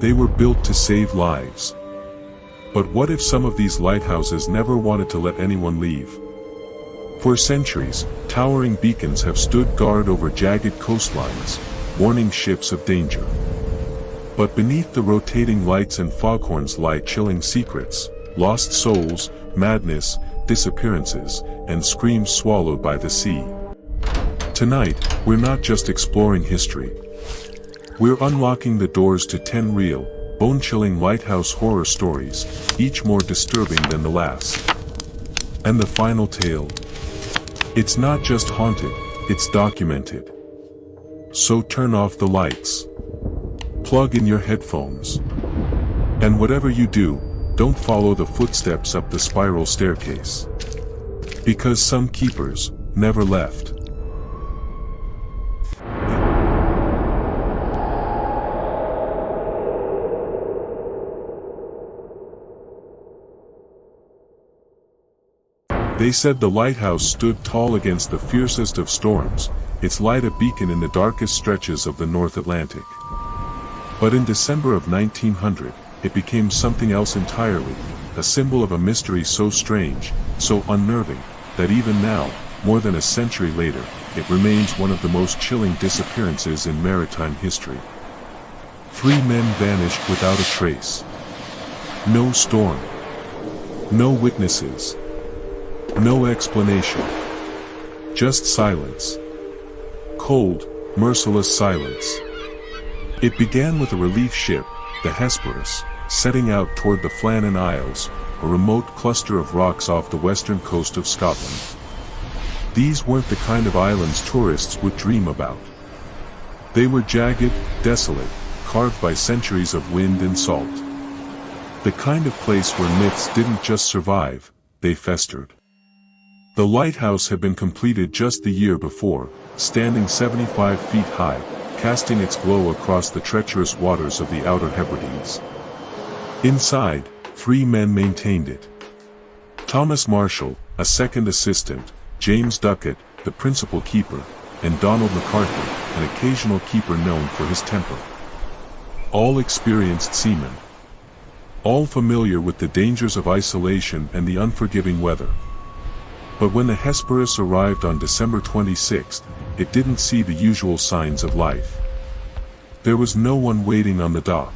They were built to save lives. But what if some of these lighthouses never wanted to let anyone leave? For centuries, towering beacons have stood guard over jagged coastlines, warning ships of danger. But beneath the rotating lights and foghorns lie chilling secrets, lost souls, madness, disappearances, and screams swallowed by the sea. Tonight, we're not just exploring history. We're unlocking the doors to 10 real, bone-chilling lighthouse horror stories, each more disturbing than the last. And the final tale? It's not just haunted, it's documented. So turn off the lights. Plug in your headphones. And whatever you do, don't follow the footsteps up the spiral staircase. Because some keepers never left. They said the lighthouse stood tall against the fiercest of storms, its light a beacon in the darkest stretches of the North Atlantic. But in December of 1900, it became something else entirely, a symbol of a mystery so strange, so unnerving, that even now, more than a century later, it remains one of the most chilling disappearances in maritime history. 3 men vanished without a trace. No storm. No witnesses. No explanation. Just silence. Cold, merciless silence. It began with a relief ship, the Hesperus, setting out toward the Flannan Isles, a remote cluster of rocks off the western coast of Scotland. These weren't the kind of islands tourists would dream about. They were jagged, desolate, carved by centuries of wind and salt. The kind of place where myths didn't just survive, they festered. The lighthouse had been completed just the year before, standing 75 feet high, casting its glow across the treacherous waters of the Outer Hebrides. Inside, 3 men maintained it. Thomas Marshall, a second assistant, James Duckett, the principal keeper, and Donald MacArthur, an occasional keeper known for his temper. All experienced seamen. All familiar with the dangers of isolation and the unforgiving weather. But when the Hesperus arrived on December 26, it didn't see the usual signs of life. There was no one waiting on the dock.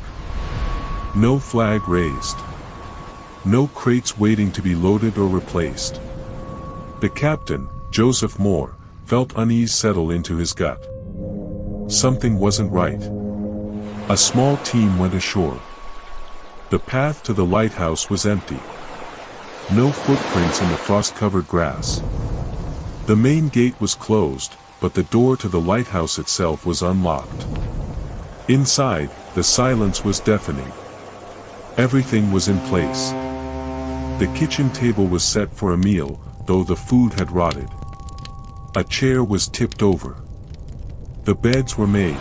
No flag raised. No crates waiting to be loaded or replaced. The captain, Joseph Moore, felt unease settle into his gut. Something wasn't right. A small team went ashore. The path to the lighthouse was empty. No footprints in the frost-covered grass. The main gate was closed, but the door to the lighthouse itself was unlocked. Inside, the silence was deafening. Everything was in place. The kitchen table was set for a meal, though the food had rotted. A chair was tipped over. The beds were made.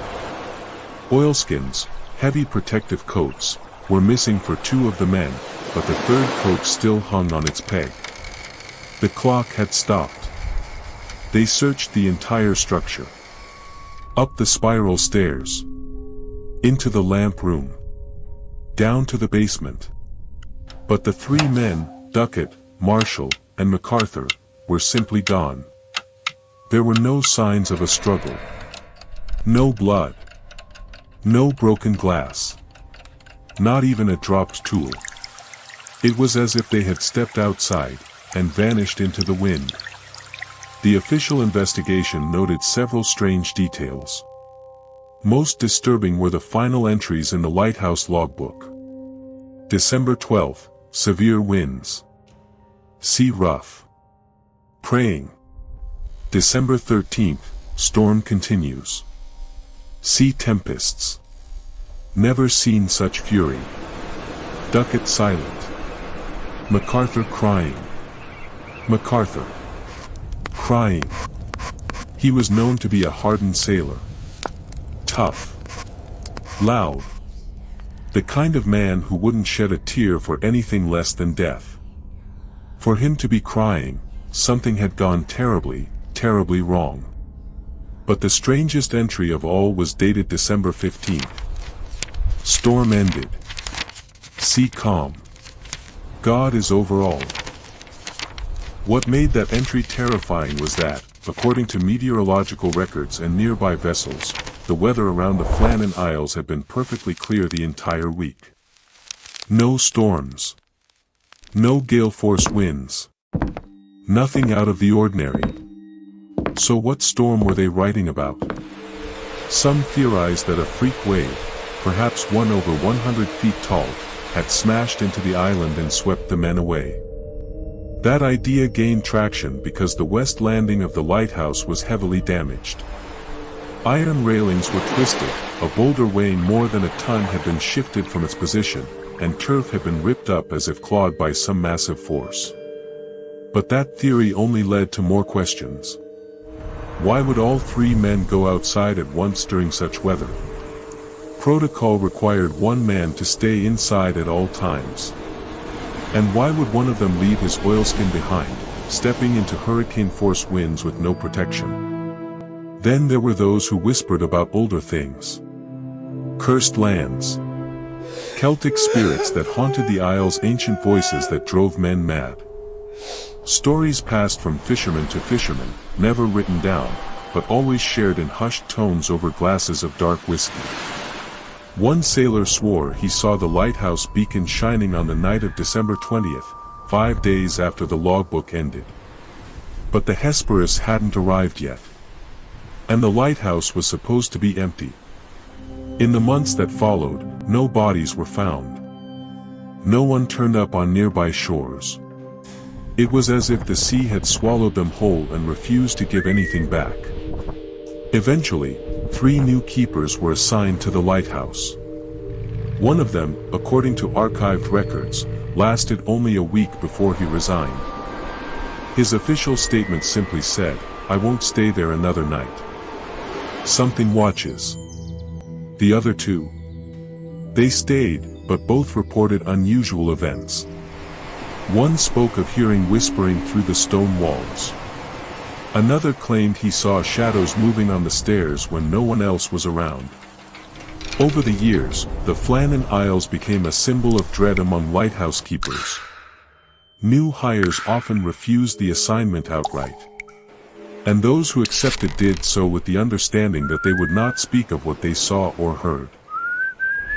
Oilskins, heavy protective coats, were missing for 2 of the men, but the 3rd coat still hung on its peg. The clock had stopped. They searched the entire structure. Up the spiral stairs. Into the lamp room. Down to the basement. But the 3 men, Duckett, Marshall, and MacArthur, were simply gone. There were no signs of a struggle. No blood. No broken glass. Not even a dropped tool. It was as if they had stepped outside, and vanished into the wind. The official investigation noted several strange details. Most disturbing were the final entries in the lighthouse logbook. December 12, severe winds. Sea rough. Praying. December 13, storm continues. Sea tempests. Never seen such fury. Duckett silent. MacArthur crying. MacArthur. Crying. He was known to be a hardened sailor. Tough. Loud. The kind of man who wouldn't shed a tear for anything less than death. For him to be crying, something had gone terribly, terribly wrong. But the strangest entry of all was dated December 15. Storm ended. Sea calm. God is over all. What made that entry terrifying was that, according to meteorological records and nearby vessels, the weather around the Flannan Isles had been perfectly clear the entire week. No storms. No gale-force winds. Nothing out of the ordinary. So what storm were they writing about? Some theorized that a freak wave, perhaps one over 100 feet tall, had smashed into the island and swept the men away. That idea gained traction because the west landing of the lighthouse was heavily damaged. Iron railings were twisted, a boulder weighing more than a ton had been shifted from its position, and turf had been ripped up as if clawed by some massive force. But that theory only led to more questions. Why would all three men go outside at once during such weather? Protocol required one man to stay inside at all times. And why would one of them leave his oilskin behind, stepping into hurricane-force winds with no protection? Then there were those who whispered about older things. Cursed lands. Celtic spirits that haunted the isles, ancient voices that drove men mad. Stories passed from fisherman to fisherman, never written down, but always shared in hushed tones over glasses of dark whiskey. One sailor swore he saw the lighthouse beacon shining on the night of December 20th, 5 days after the logbook ended. But the Hesperus hadn't arrived yet. And the lighthouse was supposed to be empty. In the months that followed, no bodies were found. No one turned up on nearby shores. It was as if the sea had swallowed them whole and refused to give anything back. Eventually, 3 new keepers were assigned to the lighthouse. One of them, according to archived records, lasted only a week before he resigned. His official statement simply said, "I won't stay there another night." Something watches. The other 2. They stayed, but both reported unusual events. One spoke of hearing whispering through the stone walls. Another claimed he saw shadows moving on the stairs when no one else was around. Over the years, the Flannan Isles became a symbol of dread among lighthouse keepers. New hires often refused the assignment outright. And those who accepted did so with the understanding that they would not speak of what they saw or heard.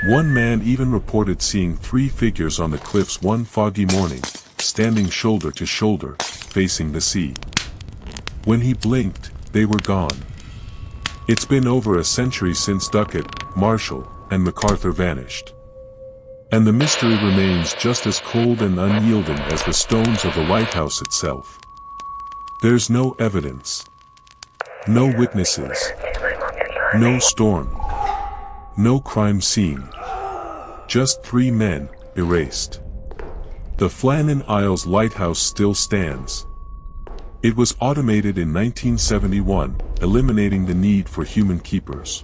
One man even reported seeing 3 figures on the cliffs one foggy morning, standing shoulder to shoulder, facing the sea. When he blinked, they were gone. It's been over a century since Duckett, Marshall, and MacArthur vanished. And the mystery remains just as cold and unyielding as the stones of the lighthouse itself. There's no evidence. No witnesses. No storm. No crime scene. Just 3 men, erased. The Flannan Isles lighthouse still stands. It was automated in 1971, eliminating the need for human keepers.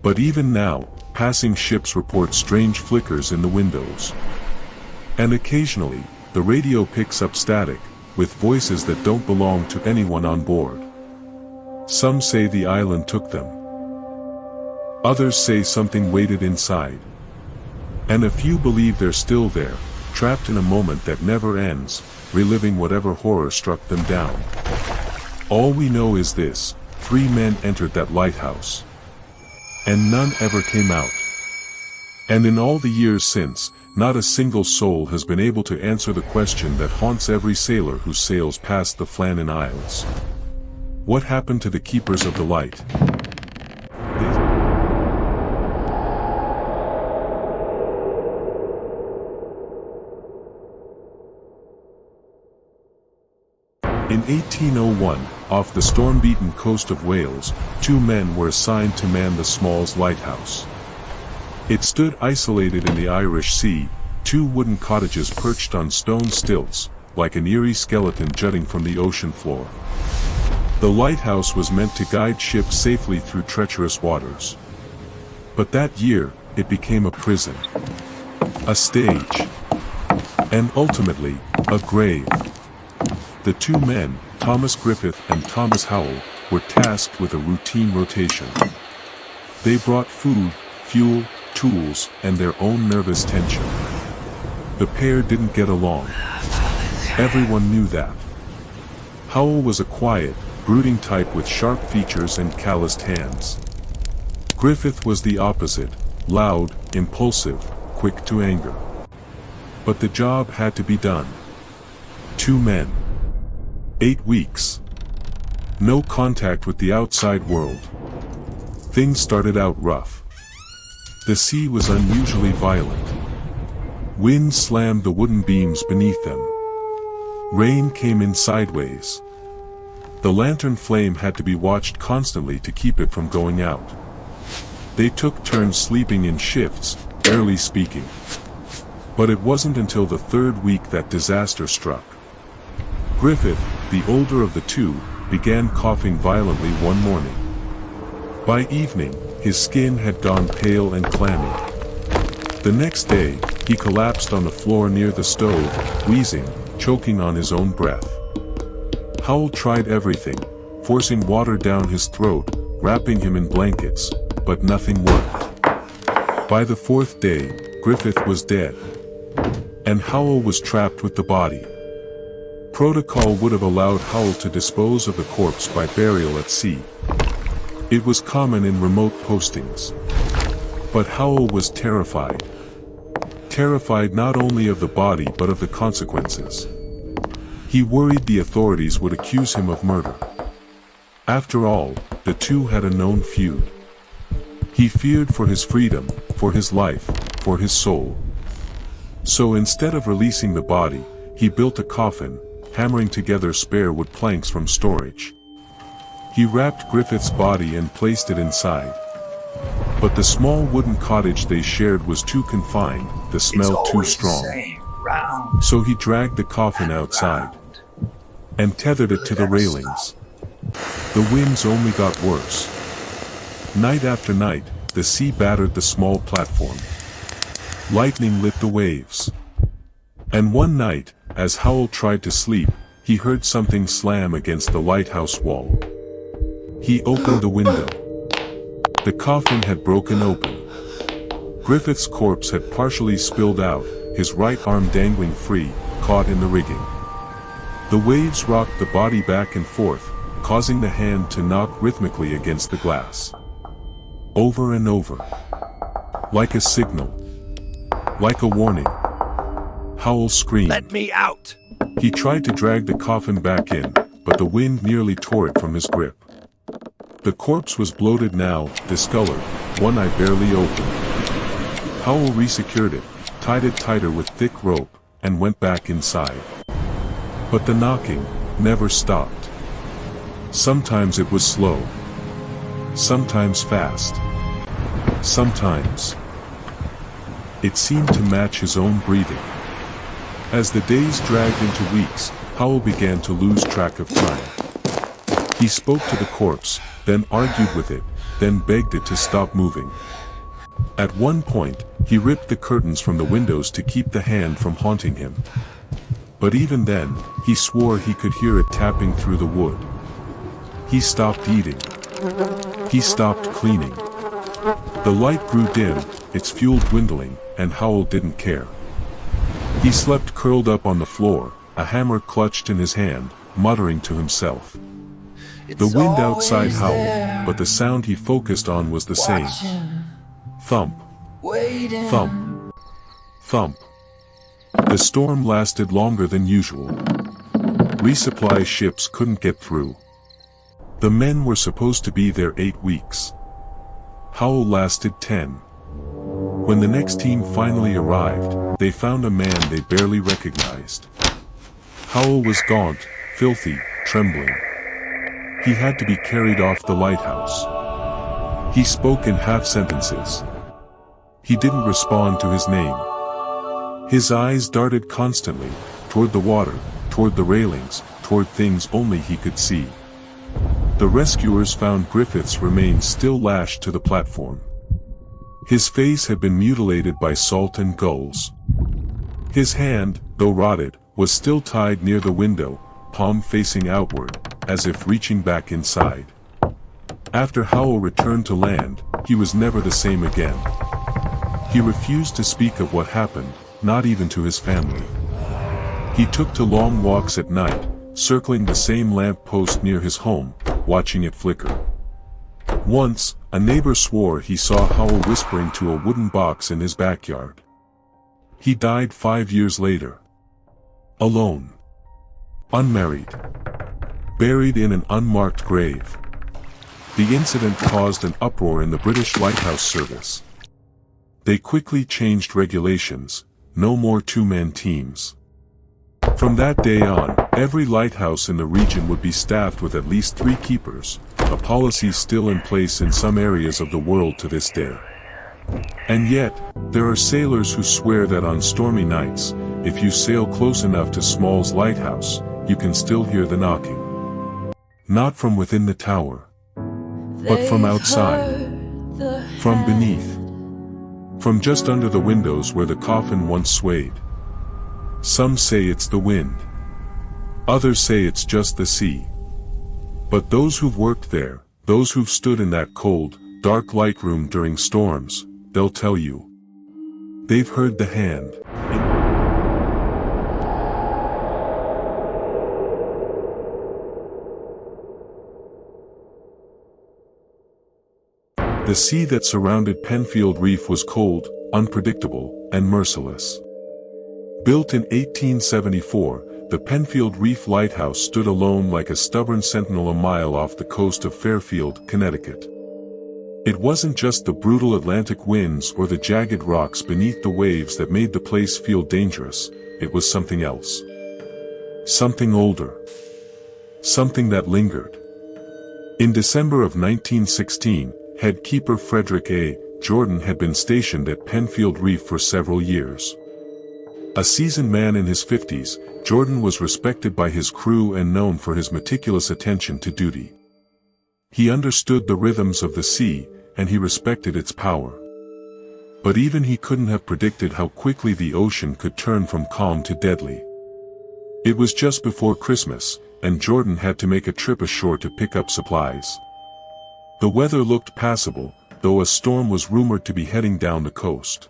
But even now, passing ships report strange flickers in the windows. And occasionally, the radio picks up static, with voices that don't belong to anyone on board. Some say the island took them. Others say something waited inside. And a few believe they're still there, trapped in a moment that never ends, reliving whatever horror struck them down. All we know is this: 3 men entered that lighthouse. And none ever came out. And in all the years since, not a single soul has been able to answer the question that haunts every sailor who sails past the Flannan Isles. What happened to the keepers of the light? In 1801, off the storm-beaten coast of Wales, 2 men were assigned to man the Smalls lighthouse. It stood isolated in the Irish Sea, 2 wooden cottages perched on stone stilts, like an eerie skeleton jutting from the ocean floor. The lighthouse was meant to guide ships safely through treacherous waters. But that year, it became a prison, a stage, and ultimately, a grave. The 2 men, Thomas Griffith and Thomas Howell, were tasked with a routine rotation. They brought food, fuel, tools, and their own nervous tension. The pair didn't get along. Everyone knew that. Howell was a quiet, brooding type with sharp features and calloused hands. Griffith was the opposite, loud, impulsive, quick to anger. But the job had to be done. 2 men. 8 weeks. No contact with the outside world. Things started out rough. The sea was unusually violent. Wind slammed the wooden beams beneath them. Rain came in sideways. The lantern flame had to be watched constantly to keep it from going out. They took turns sleeping in shifts, barely speaking. But it wasn't until the 3rd week that disaster struck. Griffith, the older of the two, began coughing violently one morning. By evening, his skin had gone pale and clammy. The next day, he collapsed on the floor near the stove, wheezing, choking on his own breath. Howell tried everything, forcing water down his throat, wrapping him in blankets, but nothing worked. By the 4th day, Griffith was dead. And Howell was trapped with the body. Protocol would have allowed Howell to dispose of the corpse by burial at sea. It was common in remote postings. But Howell was terrified. Terrified not only of the body but of the consequences. He worried the authorities would accuse him of murder. After all, the two had a known feud. He feared for his freedom, for his life, for his soul. So instead of releasing the body, he built a coffin, hammering together spare wood planks from storage. He wrapped Griffith's body and placed it inside. But the small wooden cottage they shared was too confined, the smell too strong. So he dragged the coffin outside and tethered it to the railings. The winds only got worse. Night after night, the sea battered the small platform. Lightning lit the waves. And one night, as Howell tried to sleep, he heard something slam against the lighthouse wall. He opened the window. The coffin had broken open. Griffith's corpse had partially spilled out, his right arm dangling free, caught in the rigging. The waves rocked the body back and forth, causing the hand to knock rhythmically against the glass. Over and over. Like a signal. Like a warning. Howell screamed. "Let me out!" He tried to drag the coffin back in, but the wind nearly tore it from his grip. The corpse was bloated now, discolored, one eye barely open. Howell resecured it, tied it tighter with thick rope, and went back inside. But the knocking never stopped. Sometimes it was slow. Sometimes fast. Sometimes it seemed to match his own breathing. As the days dragged into weeks, Howell began to lose track of time. He spoke to the corpse, then argued with it, then begged it to stop moving. At one point, he ripped the curtains from the windows to keep the hand from haunting him. But even then, he swore he could hear it tapping through the wood. He stopped eating. He stopped cleaning. The light grew dim, its fuel dwindling, and Howell didn't care. He slept curled up on the floor, a hammer clutched in his hand, muttering to himself. The wind outside howled, but the sound he focused on was the same. Thump. Thump. Thump. The storm lasted longer than usual. Resupply ships couldn't get through. The men were supposed to be there 8 weeks. Howell lasted 10. When the next team finally arrived, they found a man they barely recognized. Howell was gaunt, filthy, trembling. He had to be carried off the lighthouse. He spoke in half-sentences. He didn't respond to his name. His eyes darted constantly, toward the water, toward the railings, toward things only he could see. The rescuers found Griffith's remains still lashed to the platform. His face had been mutilated by salt and gulls. His hand, though rotted, was still tied near the window, palm facing outward, as if reaching back inside. After Howell returned to land, he was never the same again. He refused to speak of what happened, not even to his family. He took to long walks at night, circling the same lamp post near his home, watching it flicker. Once, a neighbor swore he saw Howell whispering to a wooden box in his backyard. He died 5 years later. Alone. Unmarried. Buried in an unmarked grave. The incident caused an uproar in the British Lighthouse service. They quickly changed regulations, no more two-man teams. From that day on, every lighthouse in the region would be staffed with at least 3 keepers, a policy still in place in some areas of the world to this day. And yet, there are sailors who swear that on stormy nights, if you sail close enough to Small's lighthouse, you can still hear the knocking. Not from within the tower, but from outside, from beneath, from just under the windows where the coffin once swayed. Some say it's the wind. Others say it's just the sea. But those who've worked there, those who've stood in that cold, dark light room during storms, they'll tell you. They've heard the hand. The sea that surrounded Penfield Reef was cold, unpredictable, and merciless. Built in 1874, the Penfield Reef Lighthouse stood alone like a stubborn sentinel a mile off the coast of Fairfield, Connecticut. It wasn't just the brutal Atlantic winds or the jagged rocks beneath the waves that made the place feel dangerous, it was something else. Something older. Something that lingered. In December of 1916, head keeper Frederick A. Jordan had been stationed at Penfield Reef for several years. A seasoned man in his 50s, Jordan was respected by his crew and known for his meticulous attention to duty. He understood the rhythms of the sea, and he respected its power. But even he couldn't have predicted how quickly the ocean could turn from calm to deadly. It was just before Christmas, and Jordan had to make a trip ashore to pick up supplies. The weather looked passable, though a storm was rumored to be heading down the coast.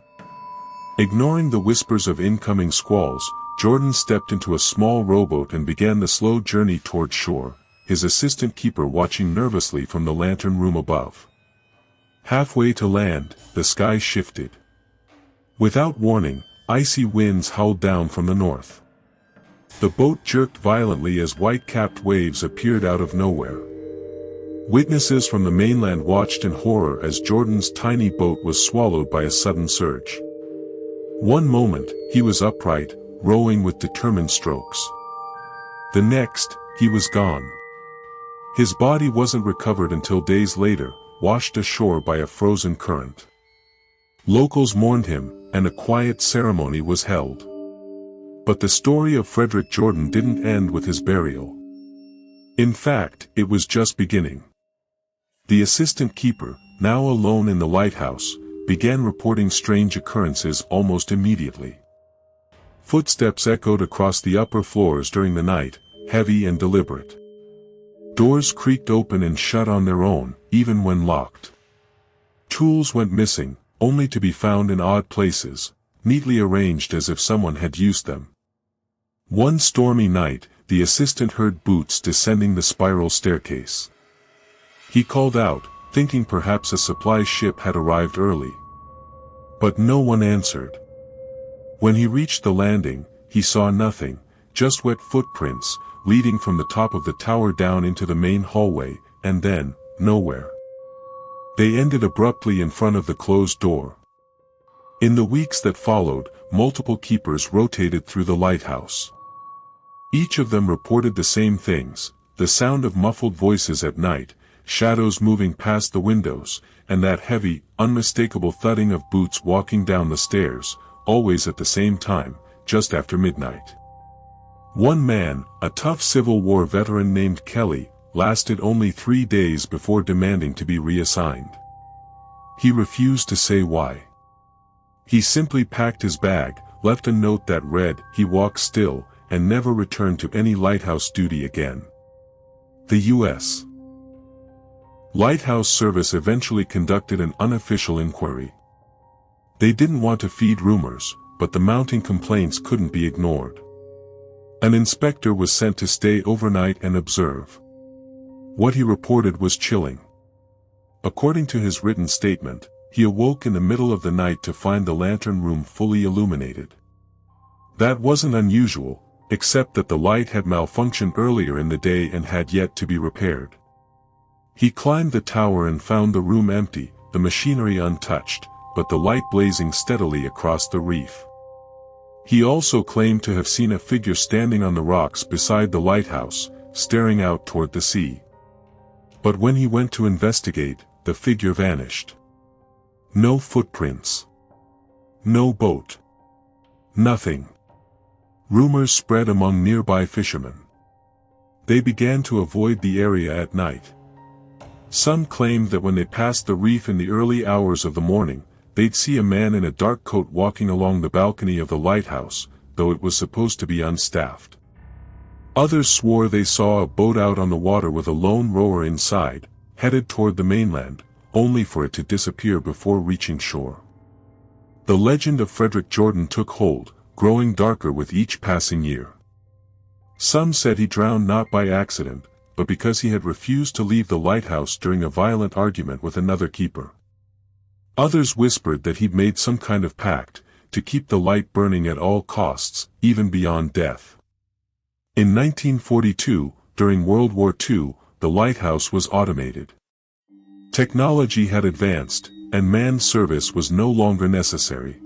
Ignoring the whispers of incoming squalls, Jordan stepped into a small rowboat and began the slow journey toward shore, his assistant keeper watching nervously from the lantern room above. Halfway to land, the sky shifted. Without warning, icy winds howled down from the north. The boat jerked violently as white-capped waves appeared out of nowhere. Witnesses from the mainland watched in horror as Jordan's tiny boat was swallowed by a sudden surge. One moment, he was upright, rowing with determined strokes. The next, he was gone. His body wasn't recovered until days later, washed ashore by a frozen current. Locals mourned him, and a quiet ceremony was held. But the story of Frederick Jordan didn't end with his burial. In fact, it was just beginning. The assistant keeper, now alone in the lighthouse, began reporting strange occurrences almost immediately. Footsteps echoed across the upper floors during the night, heavy and deliberate. Doors creaked open and shut on their own, even when locked. Tools went missing, only to be found in odd places, neatly arranged as if someone had used them. One stormy night, the assistant heard boots descending the spiral staircase. He called out, thinking perhaps a supply ship had arrived early. But no one answered. When he reached the landing, he saw nothing, just wet footprints, leading from the top of the tower down into the main hallway, and then, nowhere. They ended abruptly in front of the closed door. In the weeks that followed, multiple keepers rotated through the lighthouse. Each of them reported the same things, the sound of muffled voices at night, shadows moving past the windows, and that heavy, unmistakable thudding of boots walking down the stairs, always at the same time, just after midnight. One man, a tough Civil War veteran named Kelly, lasted only 3 days before demanding to be reassigned. He refused to say why. He simply packed his bag, left a note that read, "He walks still," and never returned to any lighthouse duty again. The U.S. Lighthouse Service eventually conducted an unofficial inquiry. They didn't want to feed rumors, but the mounting complaints couldn't be ignored. An inspector was sent to stay overnight and observe. What he reported was chilling. According to his written statement, he awoke in the middle of the night to find the lantern room fully illuminated. That wasn't unusual, except that the light had malfunctioned earlier in the day and had yet to be repaired. He climbed the tower and found the room empty, the machinery untouched, but the light blazing steadily across the reef. He also claimed to have seen a figure standing on the rocks beside the lighthouse, staring out toward the sea. But when he went to investigate, the figure vanished. No footprints. No boat. Nothing. Rumors spread among nearby fishermen. They began to avoid the area at night. Some claimed that when they passed the reef in the early hours of the morning, they'd see a man in a dark coat walking along the balcony of the lighthouse, though it was supposed to be unstaffed. Others swore they saw a boat out on the water with a lone rower inside, headed toward the mainland, only for it to disappear before reaching shore. The legend of Frederick Jordan took hold, growing darker with each passing year. Some said he drowned not by accident, but because he had refused to leave the lighthouse during a violent argument with another keeper. Others whispered that he'd made some kind of pact, to keep the light burning at all costs, even beyond death. In 1942, during World War II, the lighthouse was automated. Technology had advanced, and manned service was no longer necessary.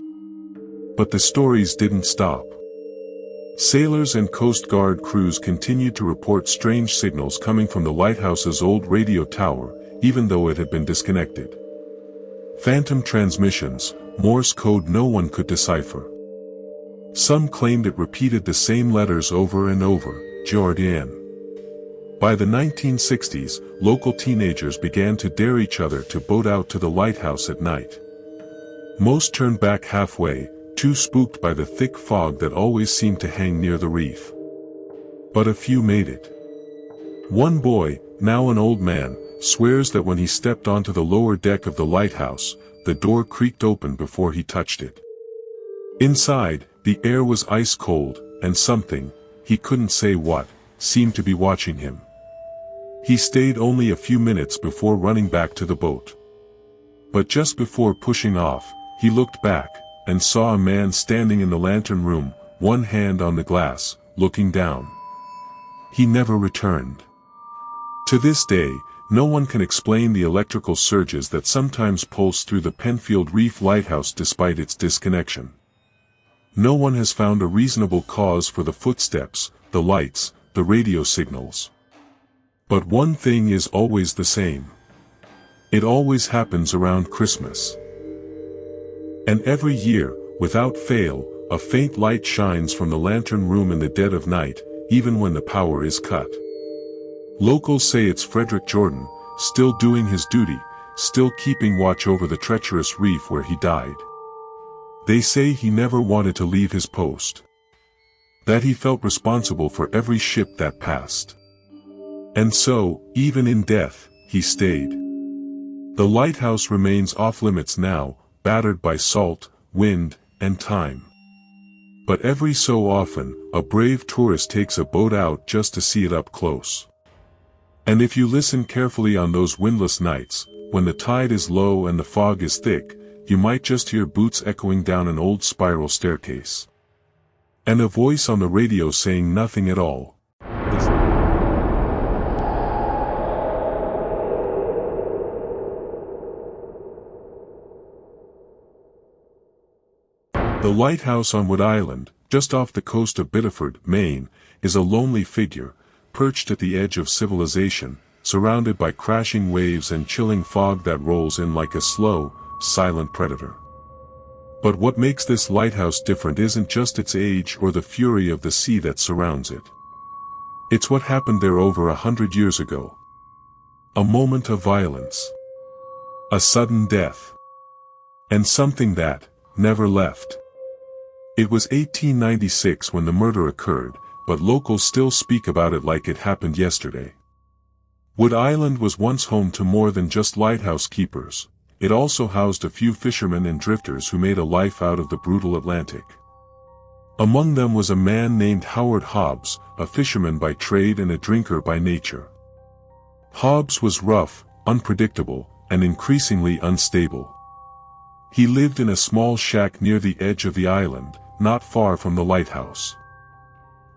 But the stories didn't stop. Sailors and Coast Guard crews continued to report strange signals coming from the lighthouse's old radio tower, even though it had been disconnected. Phantom transmissions, Morse code no one could decipher. Some claimed it repeated the same letters over and over, Jordan. By the 1960s, local teenagers began to dare each other to boat out to the lighthouse at night. Most turned back halfway, too spooked by the thick fog that always seemed to hang near the reef. But a few made it. One boy, now an old man, swears that when he stepped onto the lower deck of the lighthouse, the door creaked open before he touched it. Inside, the air was ice cold, and something, he couldn't say what, seemed to be watching him. He stayed only a few minutes before running back to the boat. But just before pushing off, he looked back, and saw a man standing in the lantern room, one hand on the glass, looking down. He never returned. To this day, no one can explain the electrical surges that sometimes pulse through the Penfield Reef lighthouse despite its disconnection. No one has found a reasonable cause for the footsteps, the lights, the radio signals. But one thing is always the same. It always happens around Christmas. And every year, without fail, a faint light shines from the lantern room in the dead of night, even when the power is cut. Locals say it's Frederick Jordan, still doing his duty, still keeping watch over the treacherous reef where he died. They say he never wanted to leave his post. That he felt responsible for every ship that passed. And so, even in death, he stayed. The lighthouse remains off-limits now, battered by salt, wind, and time. But every so often, a brave tourist takes a boat out just to see it up close. And if you listen carefully on those windless nights, when the tide is low and the fog is thick, you might just hear boots echoing down an old spiral staircase. And a voice on the radio saying nothing at all. The lighthouse on Wood Island, just off the coast of Biddeford, Maine, is a lonely figure, perched at the edge of civilization, surrounded by crashing waves and chilling fog that rolls in like a slow, silent predator. But what makes this lighthouse different isn't just its age or the fury of the sea that surrounds it. It's what happened there over 100 years ago. A moment of violence. A sudden death. And something that never left. It was 1896 when the murder occurred, but locals still speak about it like it happened yesterday. Wood Island was once home to more than just lighthouse keepers. it also housed a few fishermen and drifters who made a life out of the brutal Atlantic. Among them was a man named Howard Hobbs, a fisherman by trade and a drinker by nature. Hobbs was rough, unpredictable, and increasingly unstable. He lived in a small shack near the edge of the island, not far from the lighthouse.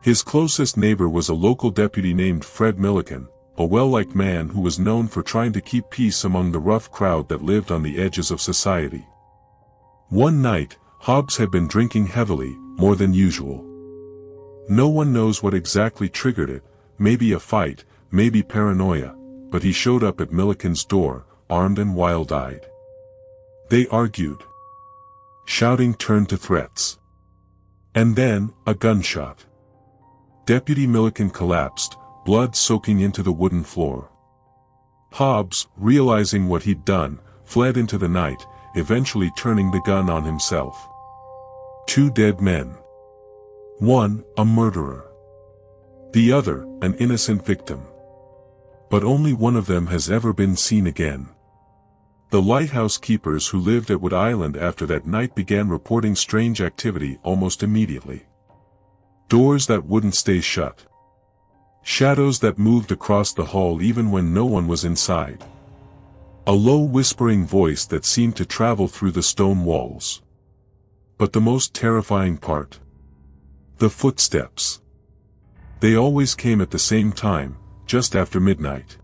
His closest neighbor was a local deputy named Fred Milliken, a well-liked man who was known for trying to keep peace among the rough crowd that lived on the edges of society. One night, Hobbs had been drinking heavily, more than usual. No one knows what exactly triggered it, maybe a fight, maybe paranoia, but he showed up at Milliken's door, armed and wild-eyed. They argued. Shouting turned to threats. And then, a gunshot. Deputy Milliken collapsed, blood soaking into the wooden floor. Hobbs, realizing what he'd done, fled into the night, eventually turning the gun on himself. 2 dead men. One, a murderer. The other, an innocent victim. But only one of them has ever been seen again. The lighthouse keepers who lived at Wood Island after that night began reporting strange activity almost immediately. Doors that wouldn't stay shut. Shadows that moved across the hall even when no one was inside. A low whispering voice that seemed to travel through the stone walls. But the most terrifying part. The footsteps. They always came at the same time, just after midnight.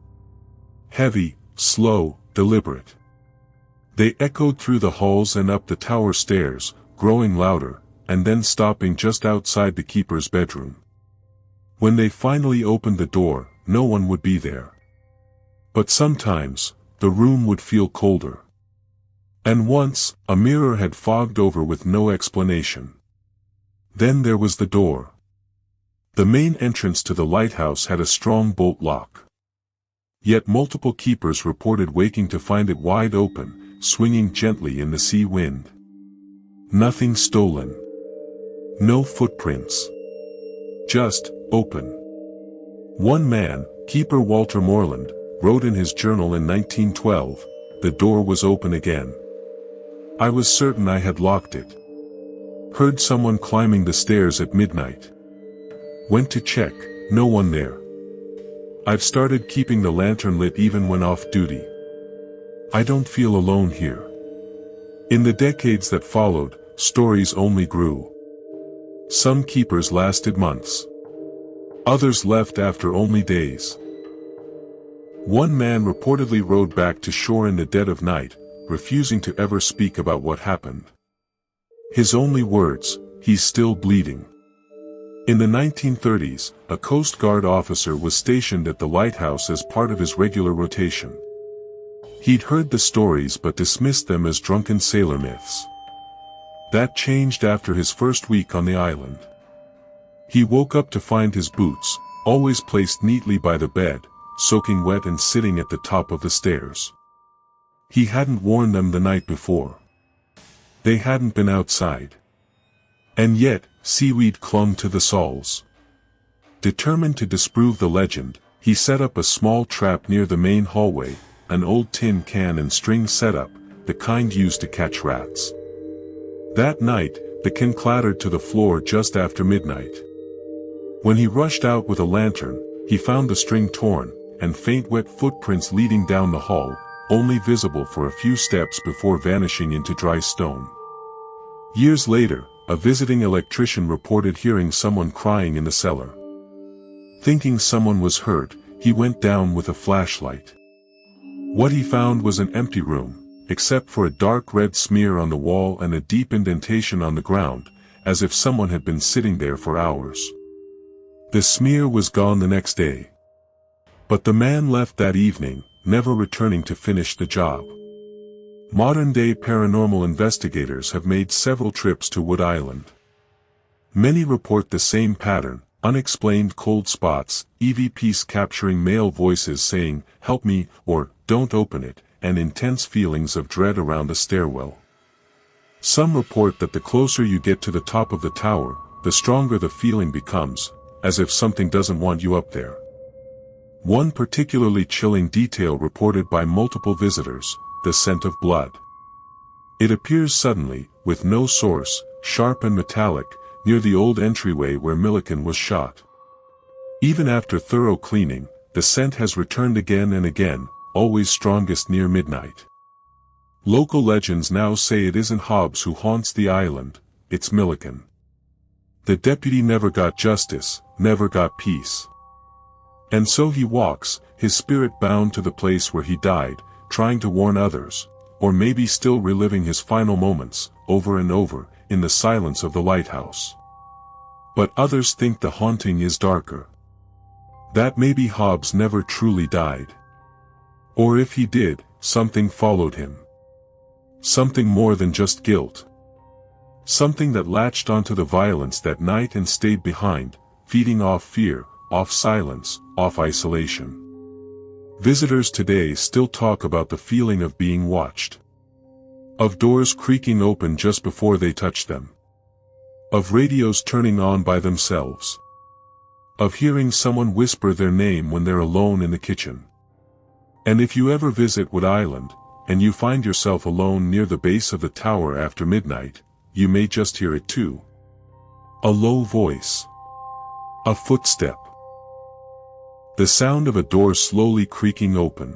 Heavy, slow, deliberate. They echoed through the halls and up the tower stairs, growing louder, and then stopping just outside the keeper's bedroom. When they finally opened the door, no one would be there. But sometimes, the room would feel colder. And once, a mirror had fogged over with no explanation. Then there was the door. The main entrance to the lighthouse had a strong bolt lock. Yet multiple keepers reported waking to find it wide open, swinging gently in the sea wind. Nothing stolen. No footprints. Just, open. One man, Keeper Walter Moreland, wrote in his journal in 1912, "The door was open again. I was certain I had locked it. Heard someone climbing the stairs at midnight. Went to check, no one there. I've started keeping the lantern lit even when off duty. I don't feel alone here." In the decades that followed, stories only grew. Some keepers lasted months. Others left after only days. One man reportedly rowed back to shore in the dead of night, refusing to ever speak about what happened. His only words, "He's still bleeding." In the 1930s, a Coast Guard officer was stationed at the lighthouse as part of his regular rotation. He'd heard the stories but dismissed them as drunken sailor myths. That changed after his first week on the island. He woke up to find his boots, always placed neatly by the bed, soaking wet and sitting at the top of the stairs. He hadn't worn them the night before. They hadn't been outside. And yet, seaweed clung to the soles. Determined to disprove the legend, he set up a small trap near the main hallway, an old tin can and string setup, the kind used to catch rats. That night, the can clattered to the floor just after midnight. When he rushed out with a lantern, he found the string torn, and faint wet footprints leading down the hall, only visible for a few steps before vanishing into dry stone. Years later, a visiting electrician reported hearing someone crying in the cellar. Thinking someone was hurt, he went down with a flashlight. What he found was an empty room, except for a dark red smear on the wall and a deep indentation on the ground, as if someone had been sitting there for hours. The smear was gone the next day. But the man left that evening, never returning to finish the job. Modern-day paranormal investigators have made several trips to Wood Island. Many report the same pattern, unexplained cold spots, EVPs capturing male voices saying, "Help me," or "Don't open it," and intense feelings of dread around a stairwell. Some report that the closer you get to the top of the tower, the stronger the feeling becomes, as if something doesn't want you up there. One particularly chilling detail reported by multiple visitors, the scent of blood. It appears suddenly, with no source, sharp and metallic, near the old entryway where Milliken was shot. Even after thorough cleaning, the scent has returned again and again, always strongest near midnight. Local legends now say it isn't Hobbs who haunts the island, it's Milliken. The deputy never got justice, never got peace. And so he walks, his spirit bound to the place where he died, trying to warn others, or maybe still reliving his final moments, over and over, in the silence of the lighthouse. But others think the haunting is darker. That maybe Hobbs never truly died. Or if he did, something followed him. Something more than just guilt. Something that latched onto the violence that night and stayed behind, feeding off fear, off silence, off isolation. Visitors today still talk about the feeling of being watched. Of doors creaking open just before they touch them. Of radios turning on by themselves. Of hearing someone whisper their name when they're alone in the kitchen. And if you ever visit Wood Island, and you find yourself alone near the base of the tower after midnight, you may just hear it too. A low voice. A footstep. The sound of a door slowly creaking open.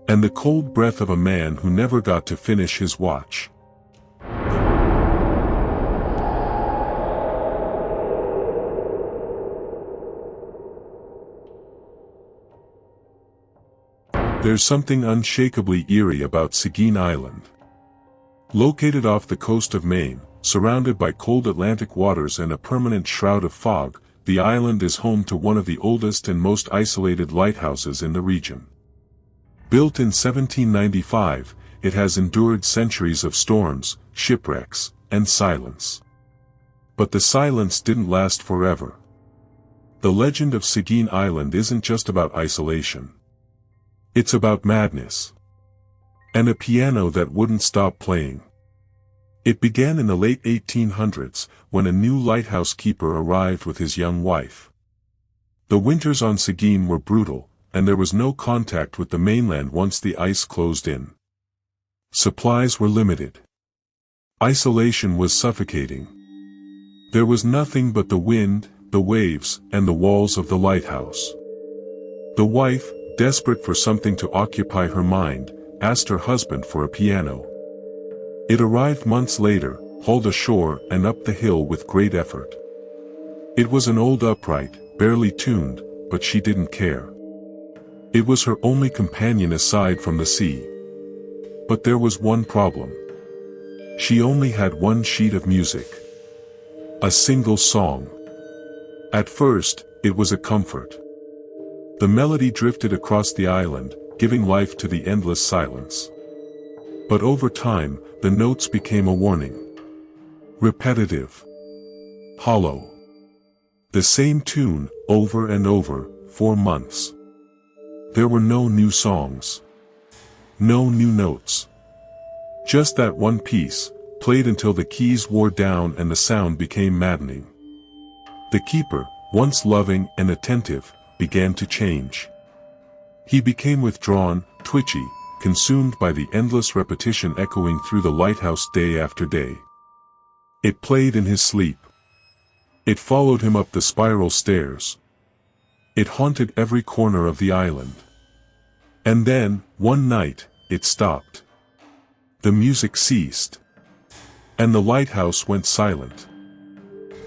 And the cold breath of a man who never got to finish his watch. There's something unshakably eerie about Seguin Island. Located off the coast of Maine, surrounded by cold Atlantic waters and a permanent shroud of fog, the island is home to one of the oldest and most isolated lighthouses in the region. Built in 1795, it has endured centuries of storms, shipwrecks, and silence. But the silence didn't last forever. The legend of Seguin Island isn't just about isolation. It's about madness. And a piano that wouldn't stop playing. It began in the late 1800s, when a new lighthouse keeper arrived with his young wife. The winters on Seguin were brutal, and there was no contact with the mainland once the ice closed in. Supplies were limited. Isolation was suffocating. There was nothing but the wind, the waves, and the walls of the lighthouse. The wife, desperate for something to occupy her mind, asked her husband for a piano. It arrived months later, hauled ashore and up the hill with great effort. It was an old upright, barely tuned, but she didn't care. It was her only companion aside from the sea. But there was one problem. She only had one sheet of music. A single song. At first, it was a comfort. The melody drifted across the island, giving life to the endless silence. But over time, the notes became a warning. Repetitive. Hollow. The same tune, over and over, for months. There were no new songs. No new notes. Just that one piece, played until the keys wore down and the sound became maddening. The keeper, once loving and attentive, began to change. He became withdrawn, twitchy, consumed by the endless repetition echoing through the lighthouse day after day. It played in his sleep. It followed him up the spiral stairs. It haunted every corner of the island. And then, one night, it stopped. The music ceased. And the lighthouse went silent.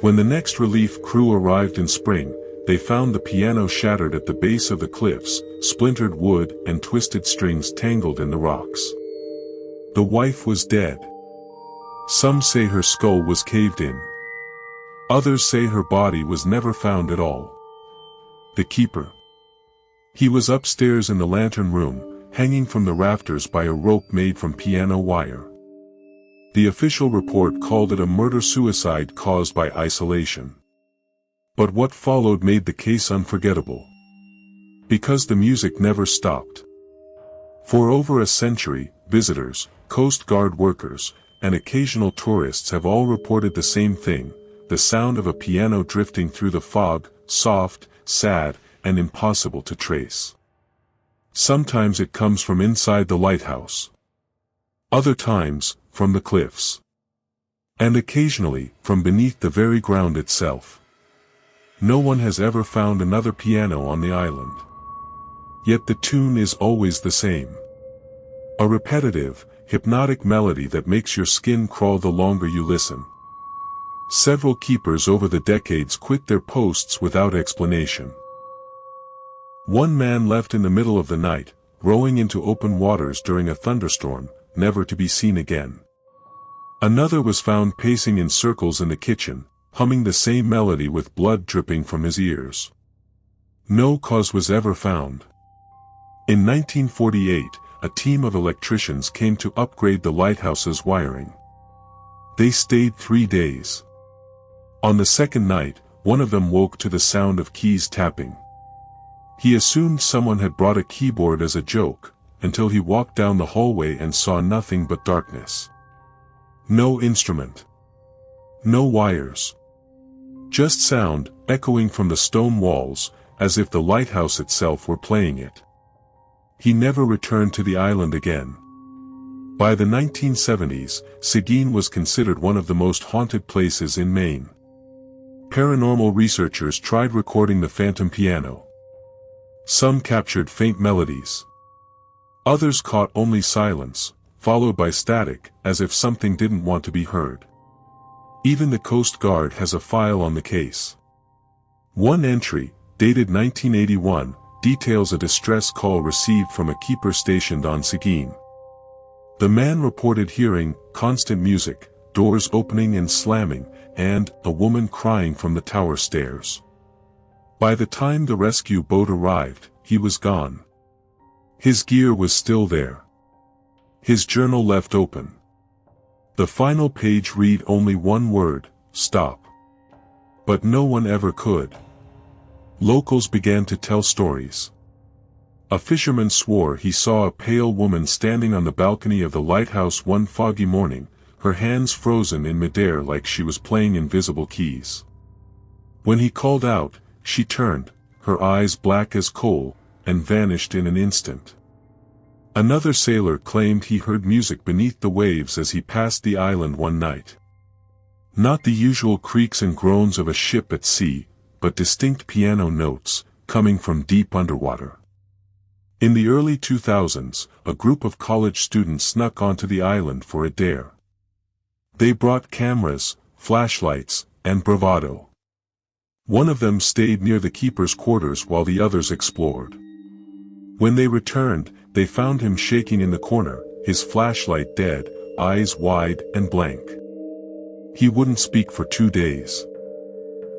When the next relief crew arrived in spring, they found the piano shattered at the base of the cliffs, splintered wood and twisted strings tangled in the rocks. The wife was dead. Some say her skull was caved in. Others say her body was never found at all. The keeper. He was upstairs in the lantern room, hanging from the rafters by a rope made from piano wire. The official report called it a murder-suicide caused by isolation. But what followed made the case unforgettable. Because the music never stopped. For over a century, visitors, Coast Guard workers, and occasional tourists have all reported the same thing, the sound of a piano drifting through the fog, soft, sad, and impossible to trace. Sometimes it comes from inside the lighthouse. Other times, from the cliffs. And occasionally, from beneath the very ground itself. No one has ever found another piano on the island. Yet the tune is always the same. A repetitive, hypnotic melody that makes your skin crawl the longer you listen. Several keepers over the decades quit their posts without explanation. One man left in the middle of the night, rowing into open waters during a thunderstorm, never to be seen again. Another was found pacing in circles in the kitchen, humming the same melody with blood dripping from his ears. No cause was ever found. In 1948, a team of electricians came to upgrade the lighthouse's wiring. They stayed 3 days. On the second night, one of them woke to the sound of keys tapping. He assumed someone had brought a keyboard as a joke, until he walked down the hallway and saw nothing but darkness. No instrument. No wires. Just sound, echoing from the stone walls, as if the lighthouse itself were playing it. He never returned to the island again. By the 1970s, Seguin was considered one of the most haunted places in Maine. Paranormal researchers tried recording the phantom piano. Some captured faint melodies. Others caught only silence, followed by static, as if something didn't want to be heard. Even the Coast Guard has a file on the case. One entry, dated 1981, details a distress call received from a keeper stationed on Seguin. The man reported hearing constant music, doors opening and slamming, and a woman crying from the tower stairs. By the time the rescue boat arrived, he was gone. His gear was still there. His journal left open. The final page read only one word: stop. But no one ever could. Locals began to tell stories. A fisherman swore he saw a pale woman standing on the balcony of the lighthouse one foggy morning, her hands frozen in midair like she was playing invisible keys. When he called out, she turned, her eyes black as coal, and vanished in an instant. Another sailor claimed he heard music beneath the waves as he passed the island one night. Not the usual creaks and groans of a ship at sea, but distinct piano notes, coming from deep underwater. In the early 2000s, a group of college students snuck onto the island for a dare. They brought cameras, flashlights, and bravado. One of them stayed near the keeper's quarters while the others explored. When they returned, they found him shaking in the corner, his flashlight dead, eyes wide and blank. He wouldn't speak for 2 days.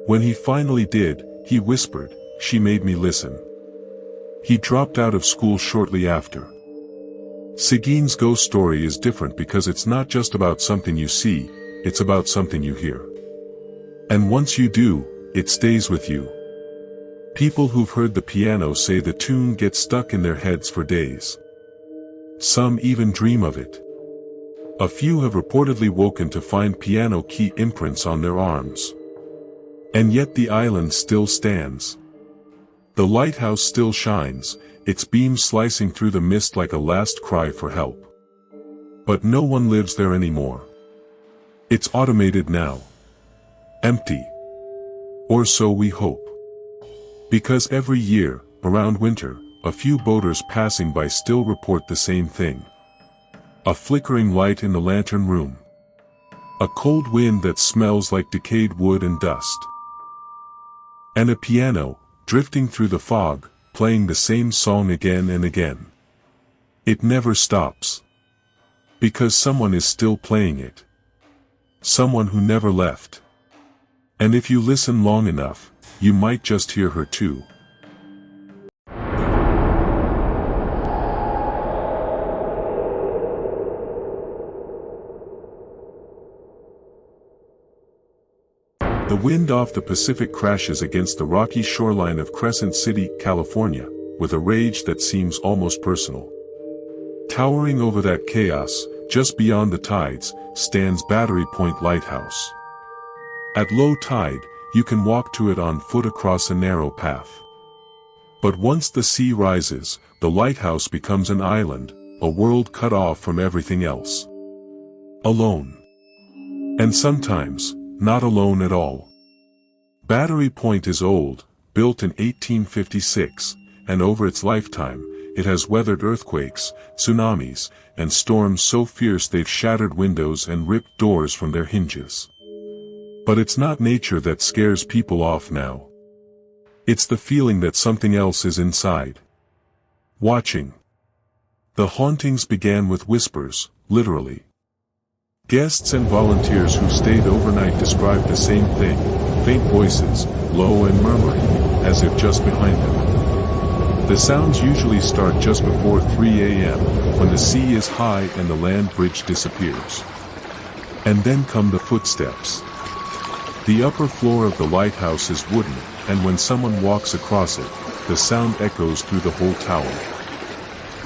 When he finally did, he whispered, "She made me listen." He dropped out of school shortly after. Seguin's ghost story is different because it's not just about something you see, it's about something you hear. And once you do, it stays with you. People who've heard the piano say the tune gets stuck in their heads for days. Some even dream of it. A few have reportedly woken to find piano key imprints on their arms. And yet the island still stands. The lighthouse still shines, its beams slicing through the mist like a last cry for help. But no one lives there anymore. It's automated now. Empty. Or so we hope. Because every year, around winter, a few boaters passing by still report the same thing. A flickering light in the lantern room. A cold wind that smells like decayed wood and dust. And a piano, drifting through the fog, playing the same song again and again. It never stops. Because someone is still playing it. Someone who never left. And if you listen long enough, you might just hear her too. The wind off the Pacific crashes against the rocky shoreline of Crescent City, California, with a rage that seems almost personal. Towering over that chaos, just beyond the tides, stands Battery Point Lighthouse. At low tide, you can walk to it on foot across a narrow path. But once the sea rises, the lighthouse becomes an island, a world cut off from everything else. Alone. And sometimes, not alone at all. Battery Point is old, built in 1856, and over its lifetime, it has weathered earthquakes, tsunamis, and storms so fierce they've shattered windows and ripped doors from their hinges. But it's not nature that scares people off now. It's the feeling that something else is inside. Watching. The hauntings began with whispers, literally. Guests and volunteers who stayed overnight described the same thing, faint voices, low and murmuring, as if just behind them. The sounds usually start just before 3 a.m., when the sea is high and the land bridge disappears. And then come the footsteps. The upper floor of the lighthouse is wooden, and when someone walks across it, the sound echoes through the whole tower.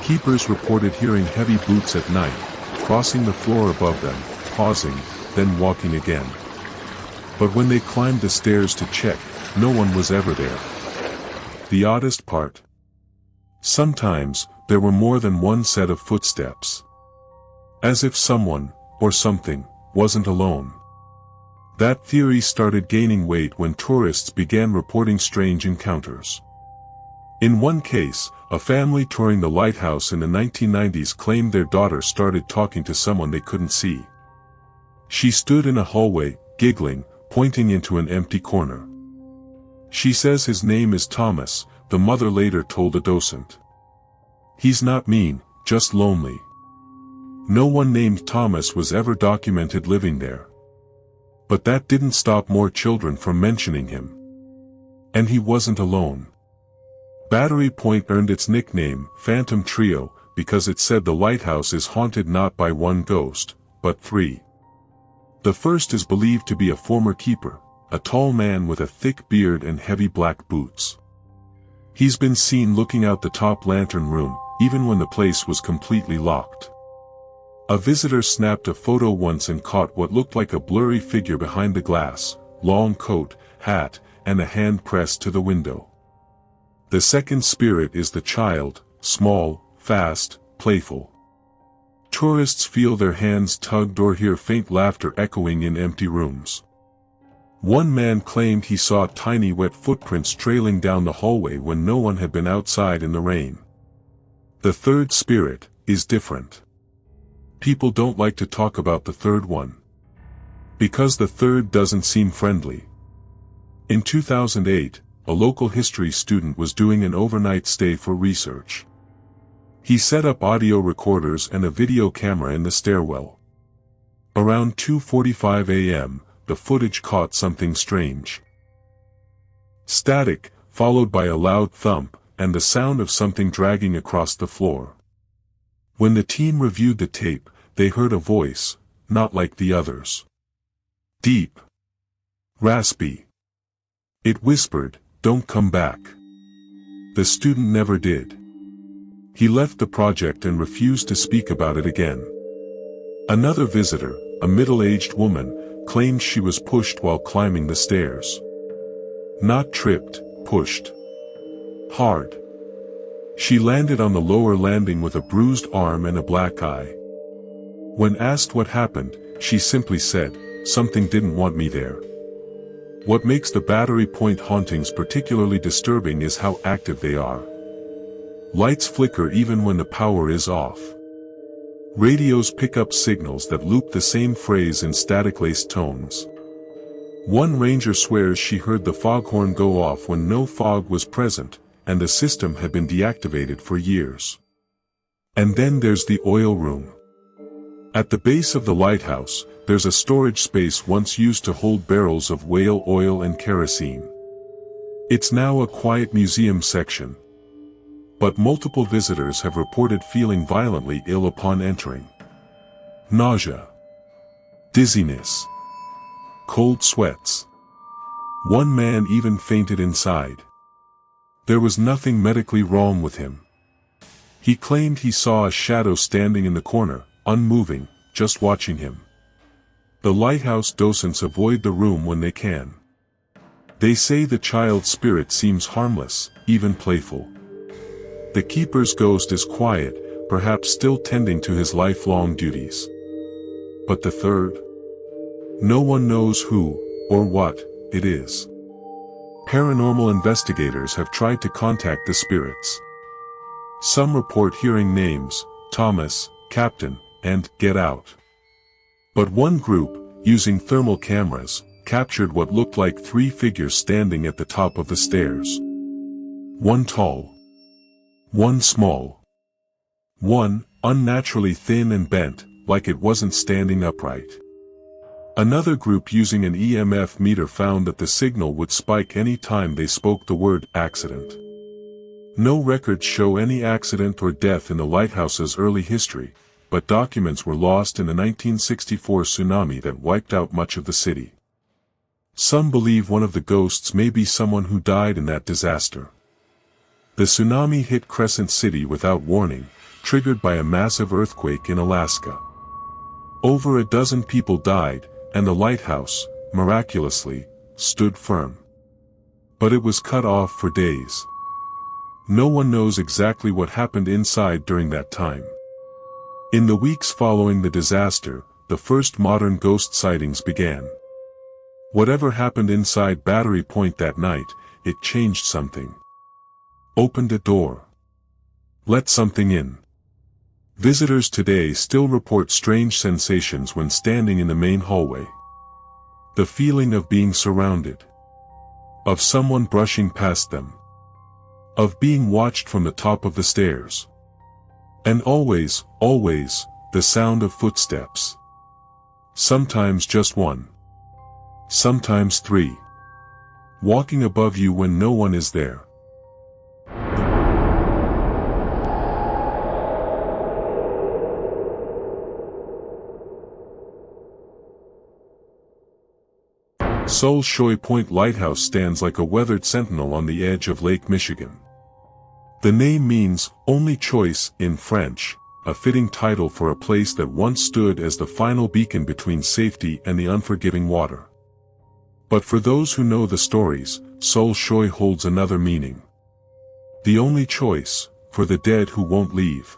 Keepers reported hearing heavy boots at night, crossing the floor above them, pausing, then walking again. But when they climbed the stairs to check, no one was ever there. The oddest part? Sometimes, there were more than one set of footsteps. As if someone, or something, wasn't alone. That theory started gaining weight when tourists began reporting strange encounters. In one case, a family touring the lighthouse in the 1990s claimed their daughter started talking to someone they couldn't see. She stood in a hallway, giggling, pointing into an empty corner. She says his name is Thomas, the mother later told a docent. He's not mean, just lonely. No one named Thomas was ever documented living there. But that didn't stop more children from mentioning him. And he wasn't alone. Battery Point earned its nickname, Phantom Trio, because it said the lighthouse is haunted not by one ghost, but three. The first is believed to be a former keeper, a tall man with a thick beard and heavy black boots. He's been seen looking out the top lantern room, even when the place was completely locked. A visitor snapped a photo once and caught what looked like a blurry figure behind the glass, long coat, hat, and a hand pressed to the window. The second spirit is the child, small, fast, playful. Tourists feel their hands tugged or hear faint laughter echoing in empty rooms. One man claimed he saw tiny wet footprints trailing down the hallway when no one had been outside in the rain. The third spirit is different. People don't like to talk about the third one. Because the third doesn't seem friendly. In 2008, a local history student was doing an overnight stay for research. He set up audio recorders and a video camera in the stairwell. Around 2:45 a.m., the footage caught something strange. Static, followed by a loud thump, and the sound of something dragging across the floor. When the team reviewed the tape, they heard a voice, not like the others. Deep. Raspy. It whispered, "Don't come back." The student never did. He left the project and refused to speak about it again. Another visitor, a middle-aged woman, claimed she was pushed while climbing the stairs. Not tripped, pushed. Hard. She landed on the lower landing with a bruised arm and a black eye. When asked what happened, she simply said, "Something didn't want me there." What makes the Battery Point hauntings particularly disturbing is how active they are. Lights flicker even when the power is off. Radios pick up signals that loop the same phrase in static-laced tones. One ranger swears she heard the foghorn go off when no fog was present, and the system had been deactivated for years. And then there's the oil room. At the base of the lighthouse, there's a storage space once used to hold barrels of whale oil and kerosene. It's now a quiet museum section. But multiple visitors have reported feeling violently ill upon entering. Nausea. Dizziness. Cold sweats. One man even fainted inside. There was nothing medically wrong with him. He claimed he saw a shadow standing in the corner, unmoving, just watching him. The lighthouse docents avoid the room when they can. They say the child's spirit seems harmless, even playful. The keeper's ghost is quiet, perhaps still tending to his lifelong duties. But the third? No one knows who, or what, it is. Paranormal investigators have tried to contact the spirits. Some report hearing names, Thomas, Captain, and Get Out. But one group, using thermal cameras, captured what looked like three figures standing at the top of the stairs. One tall. One small. One, unnaturally thin and bent, like it wasn't standing upright. Another group using an EMF meter found that the signal would spike any time they spoke the word accident. No records show any accident or death in the lighthouse's early history, but documents were lost in the 1964 tsunami that wiped out much of the city. Some believe one of the ghosts may be someone who died in that disaster. The tsunami hit Crescent City without warning, triggered by a massive earthquake in Alaska. Over a dozen people died, and the lighthouse, miraculously, stood firm. But it was cut off for days. No one knows exactly what happened inside during that time. In the weeks following the disaster, the first modern ghost sightings began. Whatever happened inside Battery Point that night, it changed something. Opened a door. Let something in. Visitors today still report strange sensations when standing in the main hallway. The feeling of being surrounded. Of someone brushing past them. Of being watched from the top of the stairs. And always, the sound of footsteps. Sometimes just one. Sometimes three. Walking above you when no one is there. Sol Shoy Point Lighthouse stands like a weathered sentinel on the edge of Lake Michigan. The name means, only choice, in French, a fitting title for a place that once stood as the final beacon between safety and the unforgiving water. But for those who know the stories, Sol Shoy holds another meaning. The only choice, for the dead who won't leave.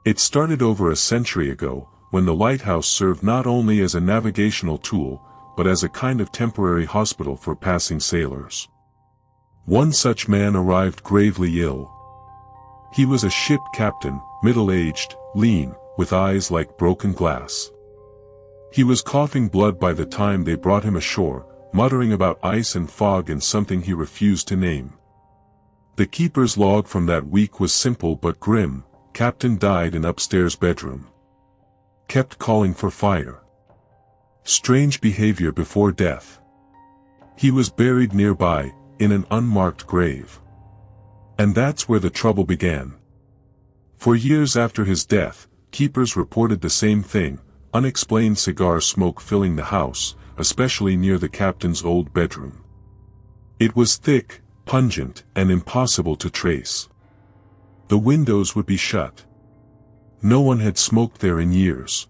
It started over a century ago, when the lighthouse served not only as a navigational tool, but as a kind of temporary hospital for passing sailors. One such man arrived gravely ill. He was a ship captain, middle-aged, lean, with eyes like broken glass. He was coughing blood by the time they brought him ashore, muttering about ice and fog and something he refused to name. The keeper's log from that week was simple but grim. Captain died in upstairs bedroom. Kept calling for fire. Strange behavior before death. He was buried nearby, in an unmarked grave. And that's where the trouble began. For years after his death, keepers reported the same thing, unexplained cigar smoke filling the house, especially near the captain's old bedroom. It was thick, pungent, and impossible to trace. The windows would be shut. No one had smoked there in years.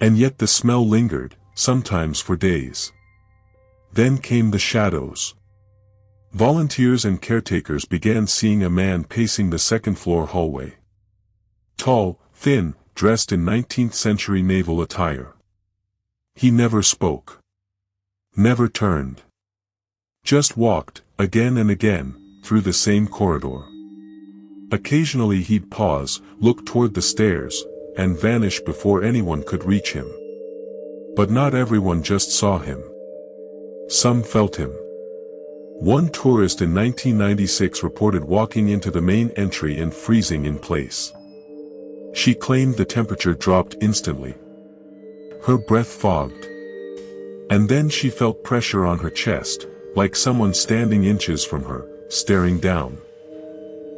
And yet the smell lingered, sometimes for days. Then came the shadows. Volunteers and caretakers began seeing a man pacing the second-floor hallway. Tall, thin, dressed in 19th-century naval attire. He never spoke. Never turned. Just walked, again and again, through the same corridor. Occasionally he'd pause, look toward the stairs, and vanish before anyone could reach him. But not everyone just saw him. Some felt him. One tourist in 1996 reported walking into the main entry and freezing in place. She claimed the temperature dropped instantly. Her breath fogged. And then she felt pressure on her chest, like someone standing inches from her, staring down.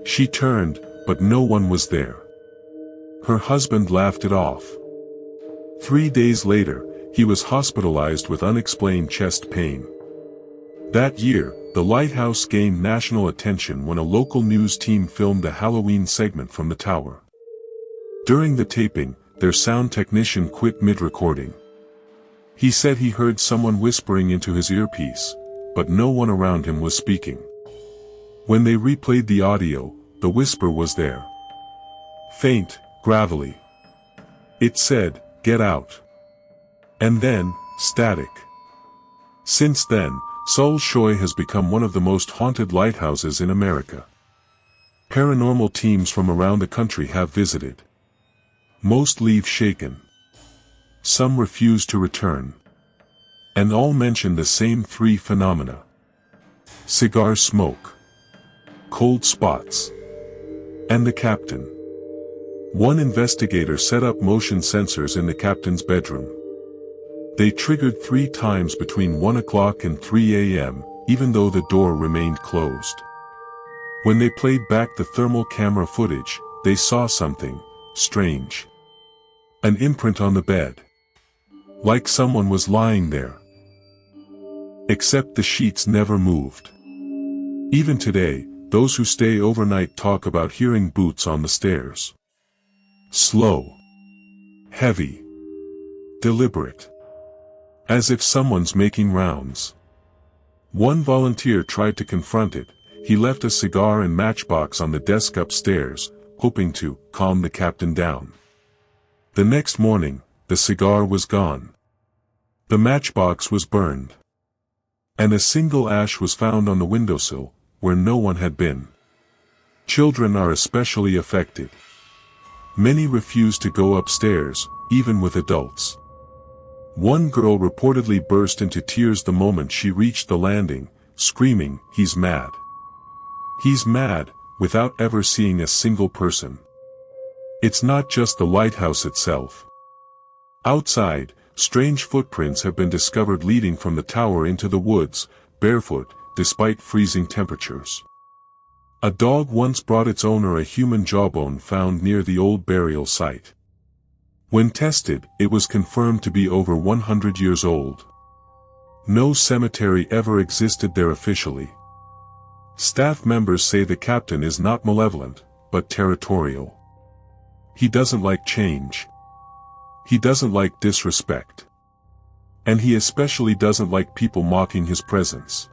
She turned, but no one was there. Her husband laughed it off. 3 days later, he was hospitalized with unexplained chest pain. That year, the lighthouse gained national attention when a local news team filmed a Halloween segment from the tower. During the taping, their sound technician quit mid-recording. He said he heard someone whispering into his earpiece, but no one around him was speaking. When they replayed the audio, the whisper was there. Faint, gravelly. It said, "Get out." And then, static. Since then, Sol Shoy has become one of the most haunted lighthouses in America. Paranormal teams from around the country have visited. Most leave shaken. Some refuse to return. And all mention the same three phenomena: cigar smoke, cold spots, and the captain. One investigator set up motion sensors in the captain's bedroom. They triggered 3 times between 1 o'clock and 3 a.m., even though the door remained closed. When they played back the thermal camera footage, they saw something strange. An imprint on the bed. Like someone was lying there. Except the sheets never moved. Even today, those who stay overnight talk about hearing boots on the stairs. Slow. Heavy. Deliberate. As if someone's making rounds. One volunteer tried to confront it. He left a cigar and matchbox on the desk upstairs, hoping to calm the captain down. The next morning, the cigar was gone. The matchbox was burned. And a single ash was found on the windowsill, where no one had been. Children are especially affected. Many refuse to go upstairs, even with adults. One girl reportedly burst into tears the moment she reached the landing, screaming, "He's mad. He's mad," without ever seeing a single person. It's not just the lighthouse itself. Outside, strange footprints have been discovered leading from the tower into the woods, barefoot, despite freezing temperatures. A dog once brought its owner a human jawbone found near the old burial site. When tested, it was confirmed to be over 100 years old. No cemetery ever existed there officially. Staff members say the captain is not malevolent, but territorial. He doesn't like change. He doesn't like disrespect. And he especially doesn't like people mocking his presence.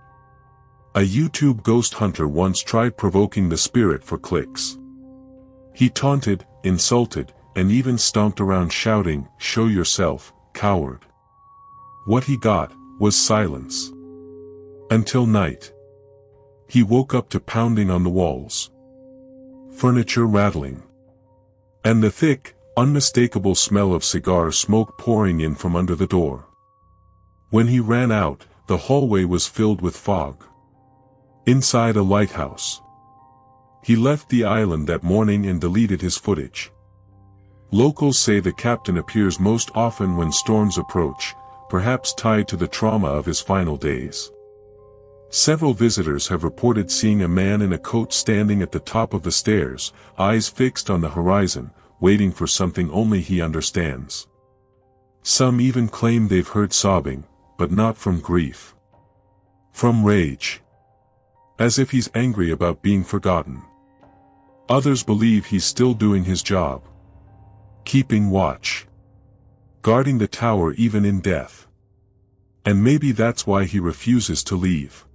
A YouTube ghost hunter once tried provoking the spirit for clicks. He taunted, insulted, and even stomped around shouting, "Show yourself, coward." What he got was silence. Until night. He woke up to pounding on the walls. Furniture rattling. And the thick, unmistakable smell of cigar smoke pouring in from under the door. When he ran out, the hallway was filled with fog. Inside a lighthouse. He left the island that morning and deleted his footage. Locals say the captain appears most often when storms approach, perhaps tied to the trauma of his final days. Several visitors have reported seeing a man in a coat standing at the top of the stairs, eyes fixed on the horizon, waiting for something only he understands. Some even claim they've heard sobbing, but not from grief. From rage. As if he's angry about being forgotten. Others believe he's still doing his job. Keeping watch. Guarding the tower even in death. And maybe that's why he refuses to leave.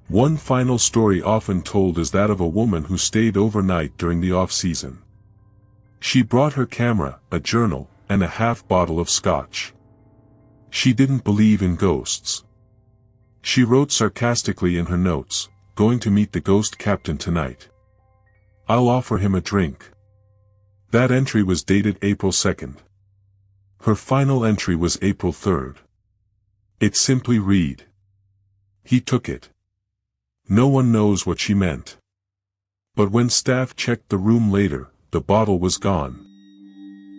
One final story often told is that of a woman who stayed overnight during the off-season. She brought her camera, a journal, and a half bottle of scotch. She didn't believe in ghosts. She wrote sarcastically in her notes, "Going to meet the ghost captain tonight. I'll offer him a drink." That entry was dated April 2nd. Her final entry was April 3rd. It simply read, "He took it." No one knows what she meant. But when staff checked the room later, the bottle was gone.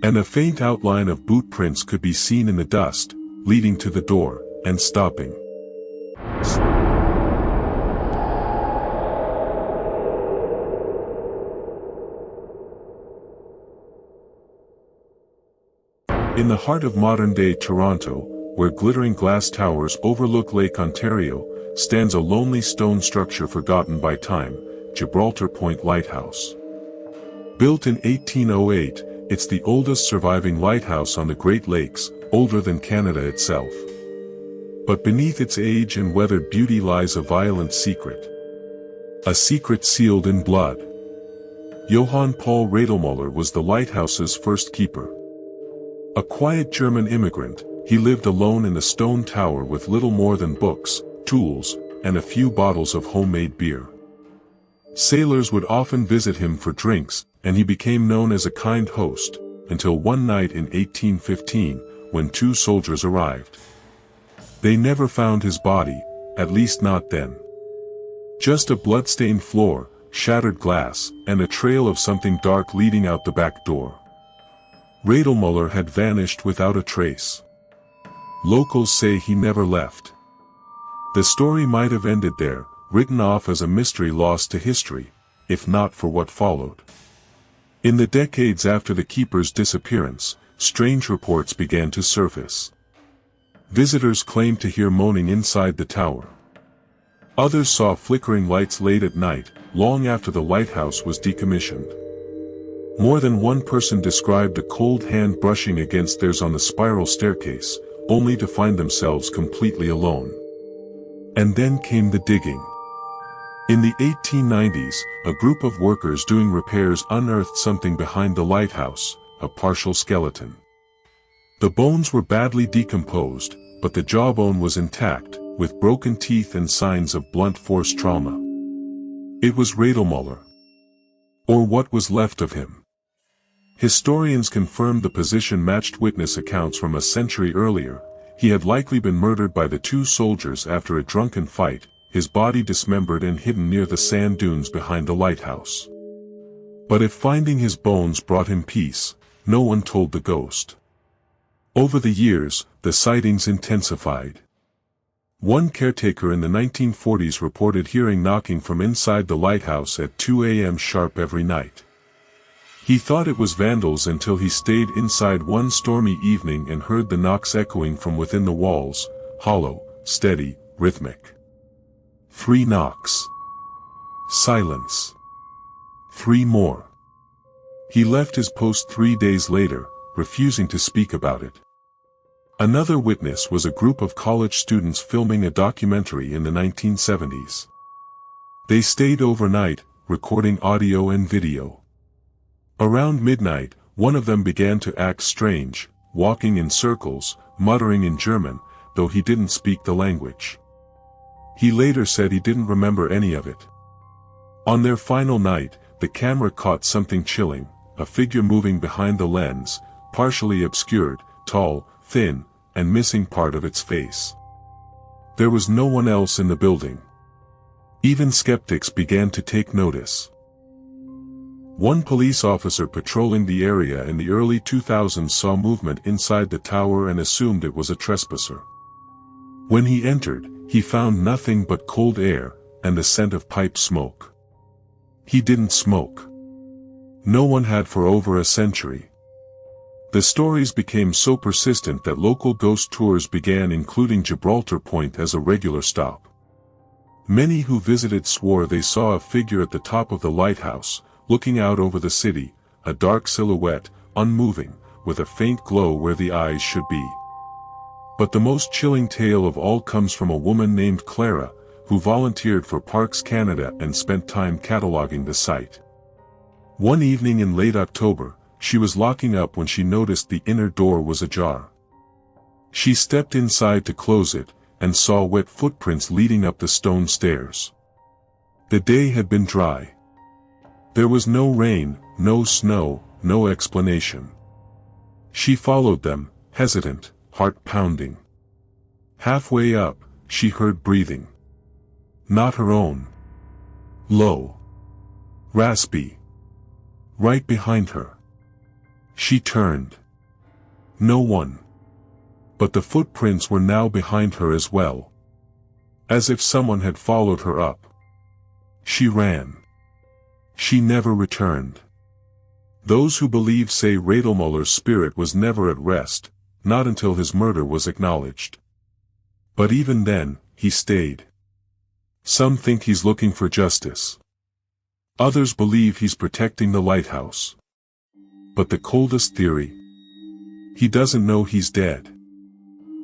And a faint outline of boot prints could be seen in the dust, leading to the door, and stopping. In the heart of modern-day Toronto, where glittering glass towers overlook Lake Ontario, stands a lonely stone structure forgotten by time, Gibraltar Point Lighthouse. Built in 1808, it's the oldest surviving lighthouse on the Great Lakes, older than Canada itself. But beneath its age and weathered beauty lies a violent secret. A secret sealed in blood. Johann Paul Radelmuller was the lighthouse's first keeper. A quiet German immigrant, he lived alone in a stone tower with little more than books, tools, and a few bottles of homemade beer. Sailors would often visit him for drinks, and he became known as a kind host, until one night in 1815, when two soldiers arrived. They never found his body, at least not then. Just a blood-stained floor, shattered glass, and a trail of something dark leading out the back door. Radelmuller had vanished without a trace. Locals say he never left. The story might have ended there, written off as a mystery lost to history, if not for what followed. In the decades after the keeper's disappearance, strange reports began to surface. Visitors claimed to hear moaning inside the tower. Others saw flickering lights late at night, long after the lighthouse was decommissioned. More than one person described a cold hand brushing against theirs on the spiral staircase, only to find themselves completely alone. And then came the digging. In the 1890s, a group of workers doing repairs unearthed something behind the lighthouse, a partial skeleton. The bones were badly decomposed, but the jawbone was intact, with broken teeth and signs of blunt force trauma. It was Radelmuller. Or what was left of him. Historians confirmed the position matched witness accounts from a century earlier. He had likely been murdered by the two soldiers after a drunken fight, his body dismembered and hidden near the sand dunes behind the lighthouse. But if finding his bones brought him peace, no one told the ghost. Over the years, the sightings intensified. One caretaker in the 1940s reported hearing knocking from inside the lighthouse at 2 a.m. sharp every night. He thought it was vandals until he stayed inside one stormy evening and heard the knocks echoing from within the walls, hollow, steady, rhythmic. 3 knocks. Silence. 3 more. He left his post 3 days later, refusing to speak about it. Another witness was a group of college students filming a documentary in the 1970s. They stayed overnight, recording audio and video. Around midnight, one of them began to act strange, walking in circles, muttering in German, though he didn't speak the language. He later said he didn't remember any of it. On their final night, the camera caught something chilling, a figure moving behind the lens, partially obscured, tall, thin, and missing part of its face. There was no one else in the building. Even skeptics began to take notice. One police officer patrolling the area in the early 2000s saw movement inside the tower and assumed it was a trespasser. When he entered, he found nothing but cold air, and the scent of pipe smoke. He didn't smoke. No one had for over a century. The stories became so persistent that local ghost tours began, including Gibraltar Point as a regular stop. Many who visited swore they saw a figure at the top of the lighthouse, looking out over the city, a dark silhouette, unmoving, with a faint glow where the eyes should be. But the most chilling tale of all comes from a woman named Clara, who volunteered for Parks Canada and spent time cataloging the site. One evening in late October, she was locking up when she noticed the inner door was ajar. She stepped inside to close it, and saw wet footprints leading up the stone stairs. The day had been dry. There was no rain, no snow, no explanation. She followed them, hesitant, heart pounding. Halfway up, she heard breathing. Not her own. Low. Raspy. Right behind her. She turned. No one. But the footprints were now behind her as well. As if someone had followed her up. She ran. She never returned. Those who believe say Radelmuller's spirit was never at rest, not until his murder was acknowledged. But even then, he stayed. Some think he's looking for justice. Others believe he's protecting the lighthouse. But the coldest theory? He doesn't know he's dead.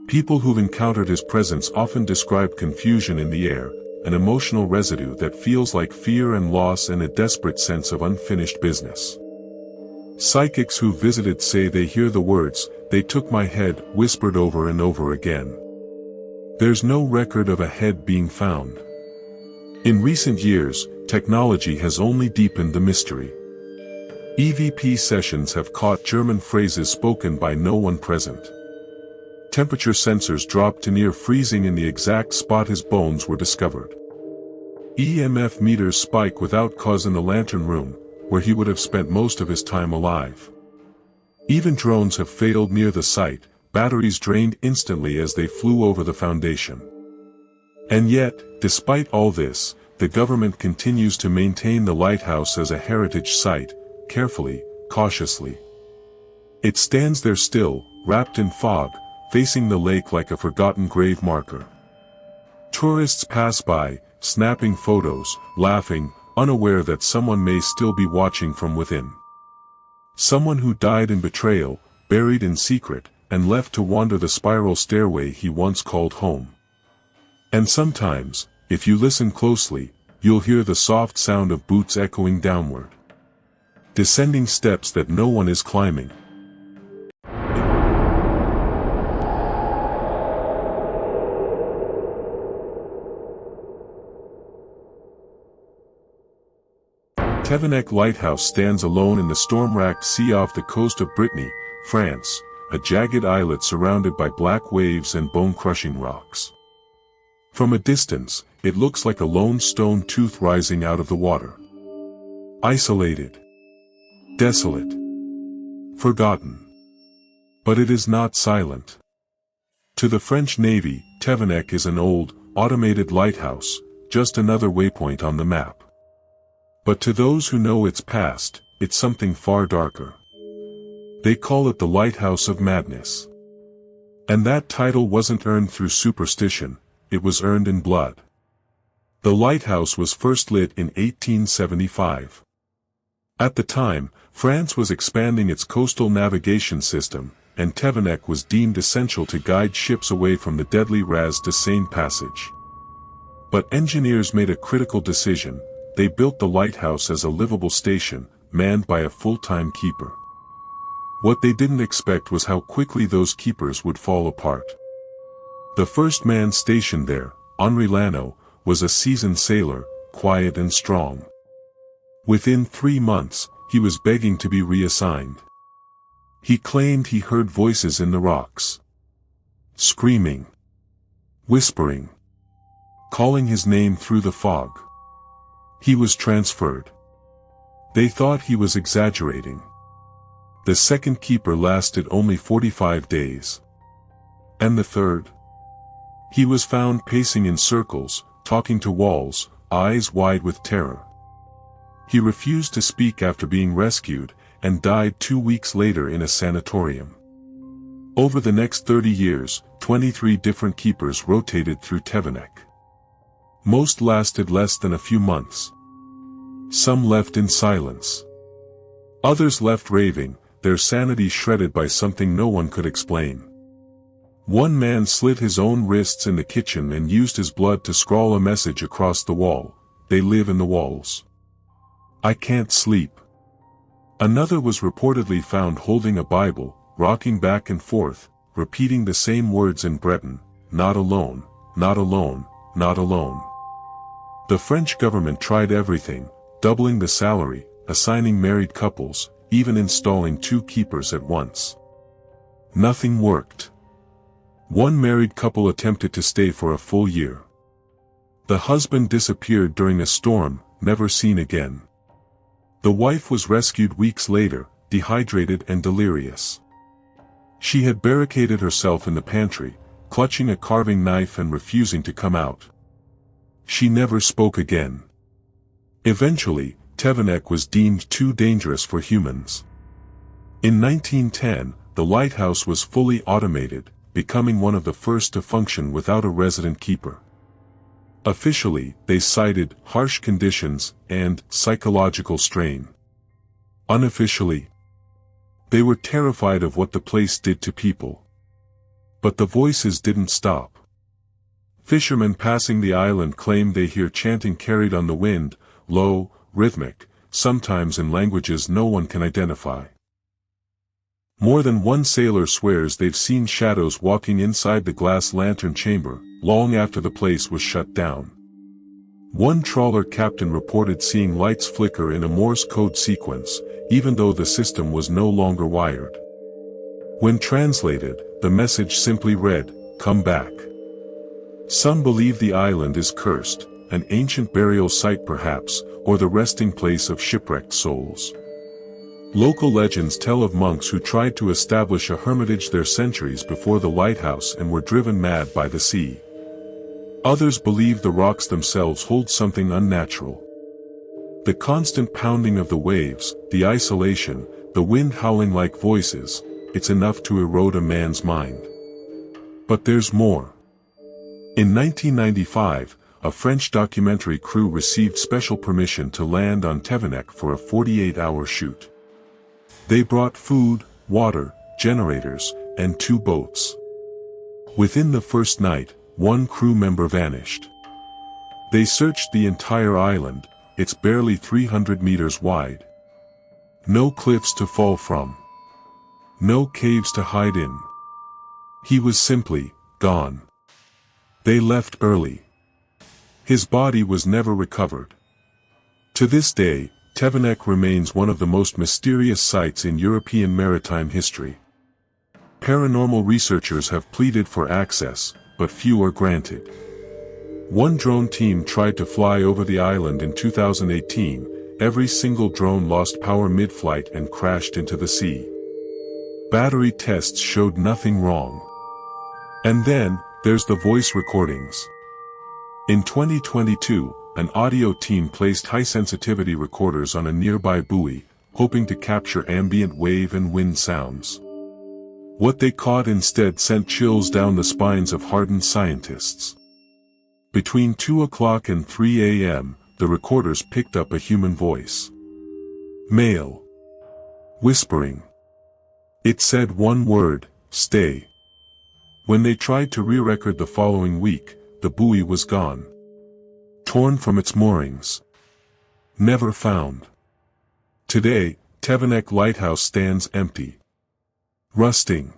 People who've encountered his presence often describe confusion in the air, an emotional residue that feels like fear and loss and a desperate sense of unfinished business. Psychics who visited say they hear the words, "They took my head," whispered over and over again. There's no record of a head being found. In recent years, technology has only deepened the mystery. EVP sessions have caught German phrases spoken by no one present. Temperature sensors dropped to near freezing in the exact spot his bones were discovered. EMF meters spike without cause in the lantern room, where he would have spent most of his time alive. Even drones have failed near the site, batteries drained instantly as they flew over the foundation. And yet, despite all this, the government continues to maintain the lighthouse as a heritage site, carefully, cautiously. It stands there still, wrapped in fog, facing the lake like a forgotten grave marker. Tourists pass by, snapping photos, laughing, unaware that someone may still be watching from within. Someone who died in betrayal, buried in secret, and left to wander the spiral stairway he once called home. And sometimes, if you listen closely, you'll hear the soft sound of boots echoing downward. Descending steps that no one is climbing. Tevennec Lighthouse stands alone in the storm-racked sea off the coast of Brittany, France, a jagged islet surrounded by black waves and bone-crushing rocks. From a distance, it looks like a lone stone tooth rising out of the water. Isolated. Desolate. Forgotten. But it is not silent. To the French Navy, Tevennec is an old, automated lighthouse, just another waypoint on the map. But to those who know its past, it's something far darker. They call it the Lighthouse of Madness. And that title wasn't earned through superstition, it was earned in blood. The lighthouse was first lit in 1875. At the time, France was expanding its coastal navigation system, and Tevennec was deemed essential to guide ships away from the deadly Raz de Seine passage. But engineers made a critical decision. They built the lighthouse as a livable station, manned by a full-time keeper. What they didn't expect was how quickly those keepers would fall apart. The first man stationed there, Henri Lano, was a seasoned sailor, quiet and strong. Within 3 months, he was begging to be reassigned. He claimed he heard voices in the rocks. Screaming. Whispering. Calling his name through the fog. He was transferred. They thought he was exaggerating. The second keeper lasted only 45 days. And the third? He was found pacing in circles, talking to walls, eyes wide with terror. He refused to speak after being rescued, and died 2 weeks later in a sanatorium. Over the next 30 years, 23 different keepers rotated through Tevennec. Most lasted less than a few months. Some left in silence. Others left raving, their sanity shredded by something no one could explain. One man slit his own wrists in the kitchen and used his blood to scrawl a message across the wall. They live in the walls. I can't sleep. Another was reportedly found holding a Bible, rocking back and forth, repeating the same words in Breton, not alone, not alone, not alone. The French government tried everything, doubling the salary, assigning married couples, even installing 2 keepers at once. Nothing worked. One married couple attempted to stay for a full year. The husband disappeared during a storm, never seen again. The wife was rescued weeks later, dehydrated and delirious. She had barricaded herself in the pantry, clutching a carving knife and refusing to come out. She never spoke again. Eventually, Tevennec was deemed too dangerous for humans. In 1910, the lighthouse was fully automated, becoming one of the first to function without a resident keeper. Officially, they cited harsh conditions and psychological strain. Unofficially, they were terrified of what the place did to people. But the voices didn't stop. Fishermen passing the island claim they hear chanting carried on the wind, low, rhythmic, sometimes in languages no one can identify. More than one sailor swears they've seen shadows walking inside the glass lantern chamber, long after the place was shut down. One trawler captain reported seeing lights flicker in a Morse code sequence, even though the system was no longer wired. When translated, the message simply read, "Come back." Some believe the island is cursed, an ancient burial site perhaps, or the resting place of shipwrecked souls. Local legends tell of monks who tried to establish a hermitage there centuries before the lighthouse and were driven mad by the sea. Others believe the rocks themselves hold something unnatural. The constant pounding of the waves, the isolation, the wind howling like voices, it's enough to erode a man's mind. But there's more. In 1995, a French documentary crew received special permission to land on Tevennec for a 48-hour shoot. They brought food, water, generators, and 2 boats. Within the first night, 1 crew member vanished. They searched the entire island, it's barely 300 meters wide. No cliffs to fall from. No caves to hide in. He was simply gone. They left early. His body was never recovered. To this day, Tevennec remains one of the most mysterious sites in European maritime history. Paranormal researchers have pleaded for access, but few are granted. One drone team tried to fly over the island in 2018, every single drone lost power mid-flight and crashed into the sea. Battery tests showed nothing wrong. And then, there's the voice recordings. In 2022, an audio team placed high-sensitivity recorders on a nearby buoy, hoping to capture ambient wave and wind sounds. What they caught instead sent chills down the spines of hardened scientists. Between 2 o'clock and 3 a.m., the recorders picked up a human voice. Male. Whispering. It said one word, "Stay." When they tried to re-record the following week, the buoy was gone. Torn from its moorings. Never found. Today, Tevennec Lighthouse stands empty. Rusting.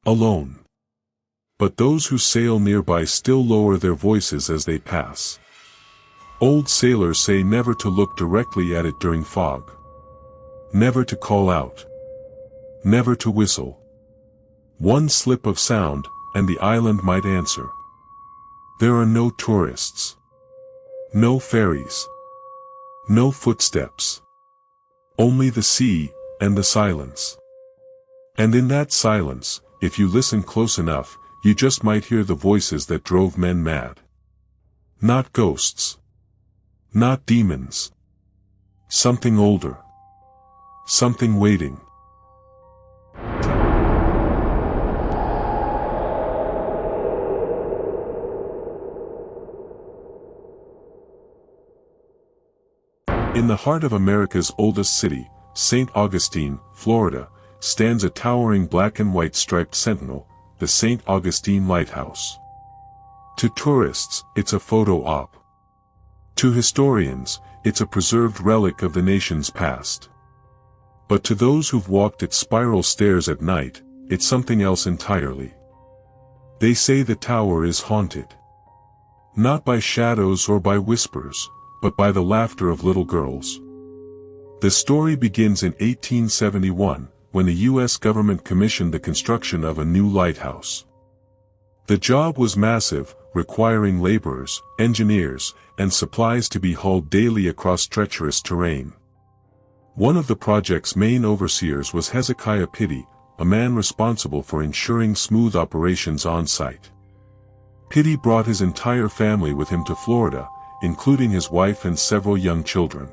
Alone. But those who sail nearby still lower their voices as they pass. Old sailors say never to look directly at it during fog. Never to call out. Never to whistle. One slip of sound, and the island might answer. There are no tourists. No ferries. No footsteps. Only the sea, and the silence. And in that silence, if you listen close enough, you just might hear the voices that drove men mad. Not ghosts. Not demons. Something older. Something waiting. In the heart of America's oldest city, St. Augustine, Florida, stands a towering black and white striped sentinel, the St. Augustine Lighthouse. To tourists, it's a photo op. To historians, it's a preserved relic of the nation's past. But to those who've walked its spiral stairs at night, it's something else entirely. They say the tower is haunted. Not by shadows or by whispers, but by the laughter of little girls. The story begins in 1871, when the U.S. government commissioned the construction of a new lighthouse. The job was massive, requiring laborers, engineers, and supplies to be hauled daily across treacherous terrain. One of the project's main overseers was Hezekiah Pittee, a man responsible for ensuring smooth operations on site. Pittee brought his entire family with him to Florida, including his wife and several young children.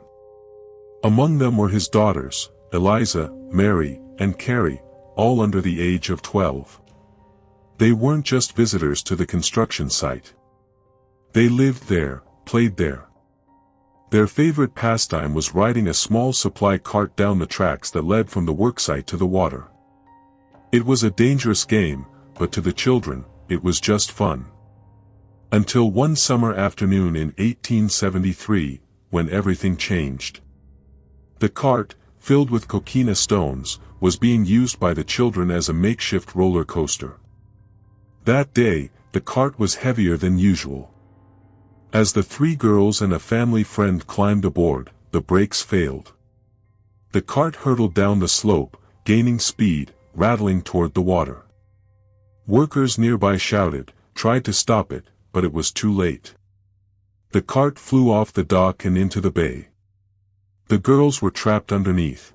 Among them were his daughters, Eliza, Mary, and Carrie, all under the age of 12. They weren't just visitors to the construction site. They lived there, played there. Their favorite pastime was riding a small supply cart down the tracks that led from the worksite to the water. It was a dangerous game, but to the children, it was just fun. Until one summer afternoon in 1873, when everything changed. The cart, filled with coquina stones, was being used by the children as a makeshift roller coaster. That day, the cart was heavier than usual. As the three girls and a family friend climbed aboard, the brakes failed. The cart hurtled down the slope, gaining speed, rattling toward the water. Workers nearby shouted, tried to stop it, but it was too late. The cart flew off the dock and into the bay. The girls were trapped underneath.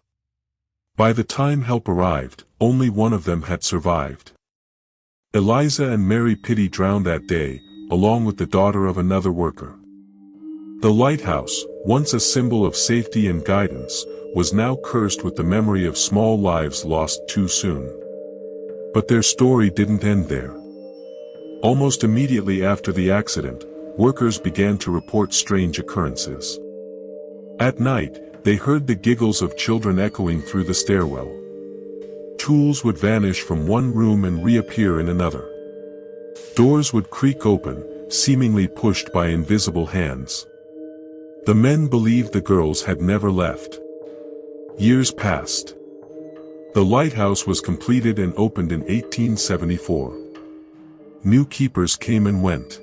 By the time help arrived, only one of them had survived. Eliza and Mary Pittee drowned that day, along with the daughter of another worker. The lighthouse, once a symbol of safety and guidance, was now cursed with the memory of small lives lost too soon. But their story didn't end there. Almost immediately after the accident, workers began to report strange occurrences. At night, they heard the giggles of children echoing through the stairwell. Tools would vanish from one room and reappear in another. Doors would creak open, seemingly pushed by invisible hands. The men believed the girls had never left. Years passed. The lighthouse was completed and opened in 1874. New keepers came and went.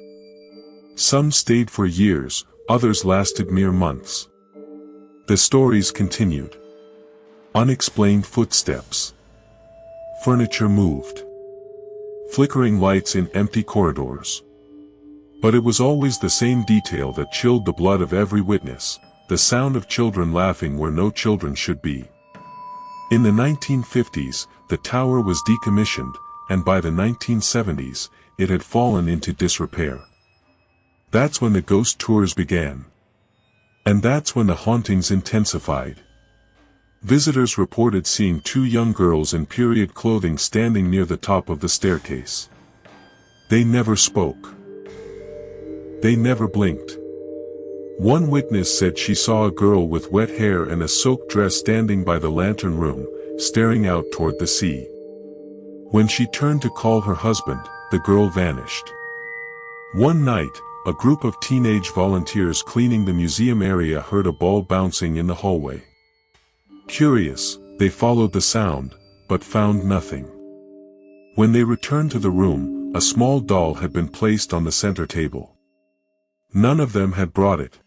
Some stayed for years, others lasted mere months. The stories continued. Unexplained footsteps. Furniture moved. Flickering lights in empty corridors. But it was always the same detail that chilled the blood of every witness, the sound of children laughing where no children should be. In the 1950s, the tower was decommissioned, and by the 1970s, it had fallen into disrepair. That's when the ghost tours began. And that's when the hauntings intensified. Visitors reported seeing two young girls in period clothing standing near the top of the staircase. They never spoke. They never blinked. One witness said she saw a girl with wet hair and a soaked dress standing by the lantern room, staring out toward the sea. When she turned to call her husband, the girl vanished. One night, a group of teenage volunteers cleaning the museum area heard a ball bouncing in the hallway. Curious, they followed the sound, but found nothing. When they returned to the room, a small doll had been placed on the center table. None of them had brought it.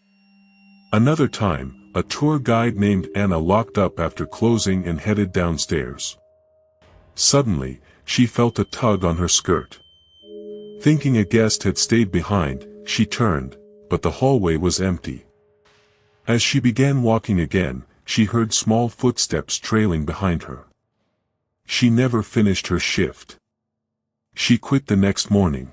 Another time, a tour guide named Anna locked up after closing and headed downstairs. Suddenly, she felt a tug on her skirt. Thinking a guest had stayed behind, she turned, but the hallway was empty. As she began walking again, she heard small footsteps trailing behind her. She never finished her shift. She quit the next morning.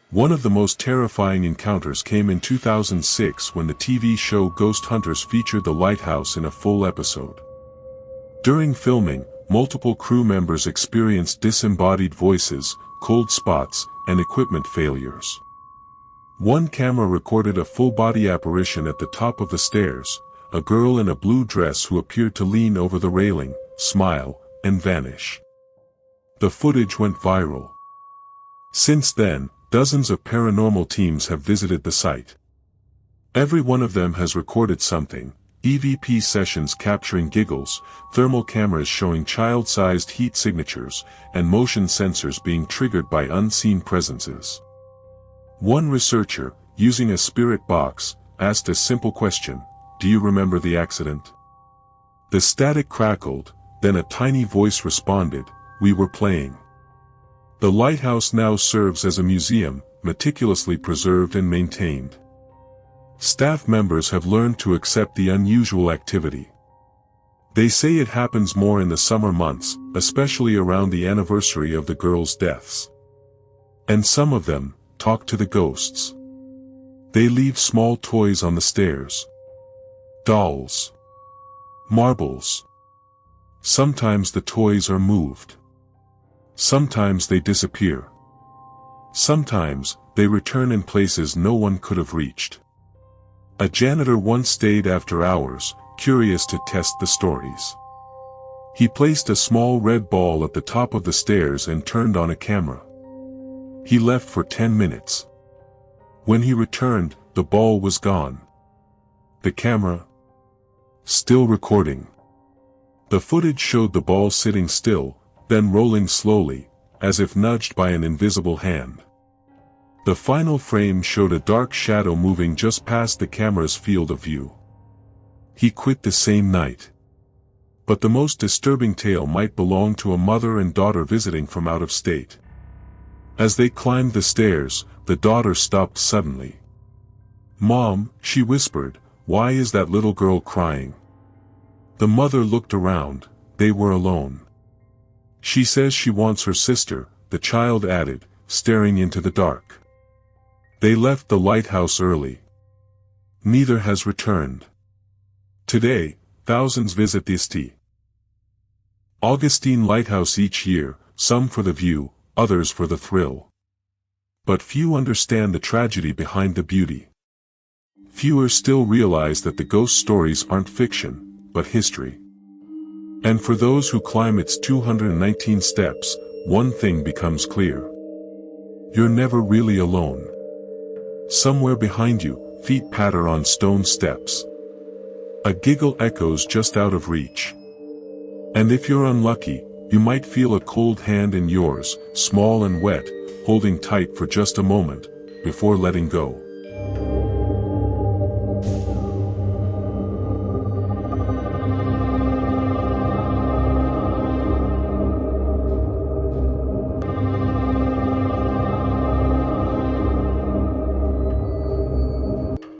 One of the most terrifying encounters came in 2006 when the TV show Ghost Hunters featured the lighthouse in a full episode. During filming, multiple crew members experienced disembodied voices, cold spots, and equipment failures. One camera recorded a full-body apparition at the top of the stairs, a girl in a blue dress who appeared to lean over the railing, smile, and vanish. The footage went viral. Since then, dozens of paranormal teams have visited the site. Every one of them has recorded something: EVP sessions capturing giggles, thermal cameras showing child-sized heat signatures, and motion sensors being triggered by unseen presences. One researcher, using a spirit box, asked a simple question: "Do you remember the accident?" The static crackled, then a tiny voice responded, "We were playing." The lighthouse now serves as a museum, meticulously preserved and maintained. Staff members have learned to accept the unusual activity. They say it happens more in the summer months, especially around the anniversary of the girls' deaths. And some of them talk to the ghosts. They leave small toys on the stairs. Dolls. Marbles. Sometimes the toys are moved. Sometimes they disappear. Sometimes, they return in places no one could have reached. A janitor once stayed after hours, curious to test the stories. He placed a small red ball at the top of the stairs and turned on a camera. He left for 10 minutes. When he returned, the ball was gone. The camera still recording. The footage showed the ball sitting still, then rolling slowly, as if nudged by an invisible hand. The final frame showed a dark shadow moving just past the camera's field of view. He quit the same night. But the most disturbing tale might belong to a mother and daughter visiting from out of state. As they climbed the stairs, the daughter stopped suddenly. "Mom," she whispered, "why is that little girl crying?" The mother looked around. They were alone. "She says she wants her sister," the child added, staring into the dark. "They left the lighthouse early. Neither has returned. Today, thousands visit this Augustine lighthouse each year, some for the view, others for the thrill. But few understand the tragedy behind the beauty. Fewer still realize that the ghost stories aren't fiction, but history. And for those who climb its 219 steps, one thing becomes clear. You're never really alone. Somewhere behind you, feet patter on stone steps. A giggle echoes just out of reach. And if you're unlucky, you might feel a cold hand in yours, small and wet, holding tight for just a moment, before letting go.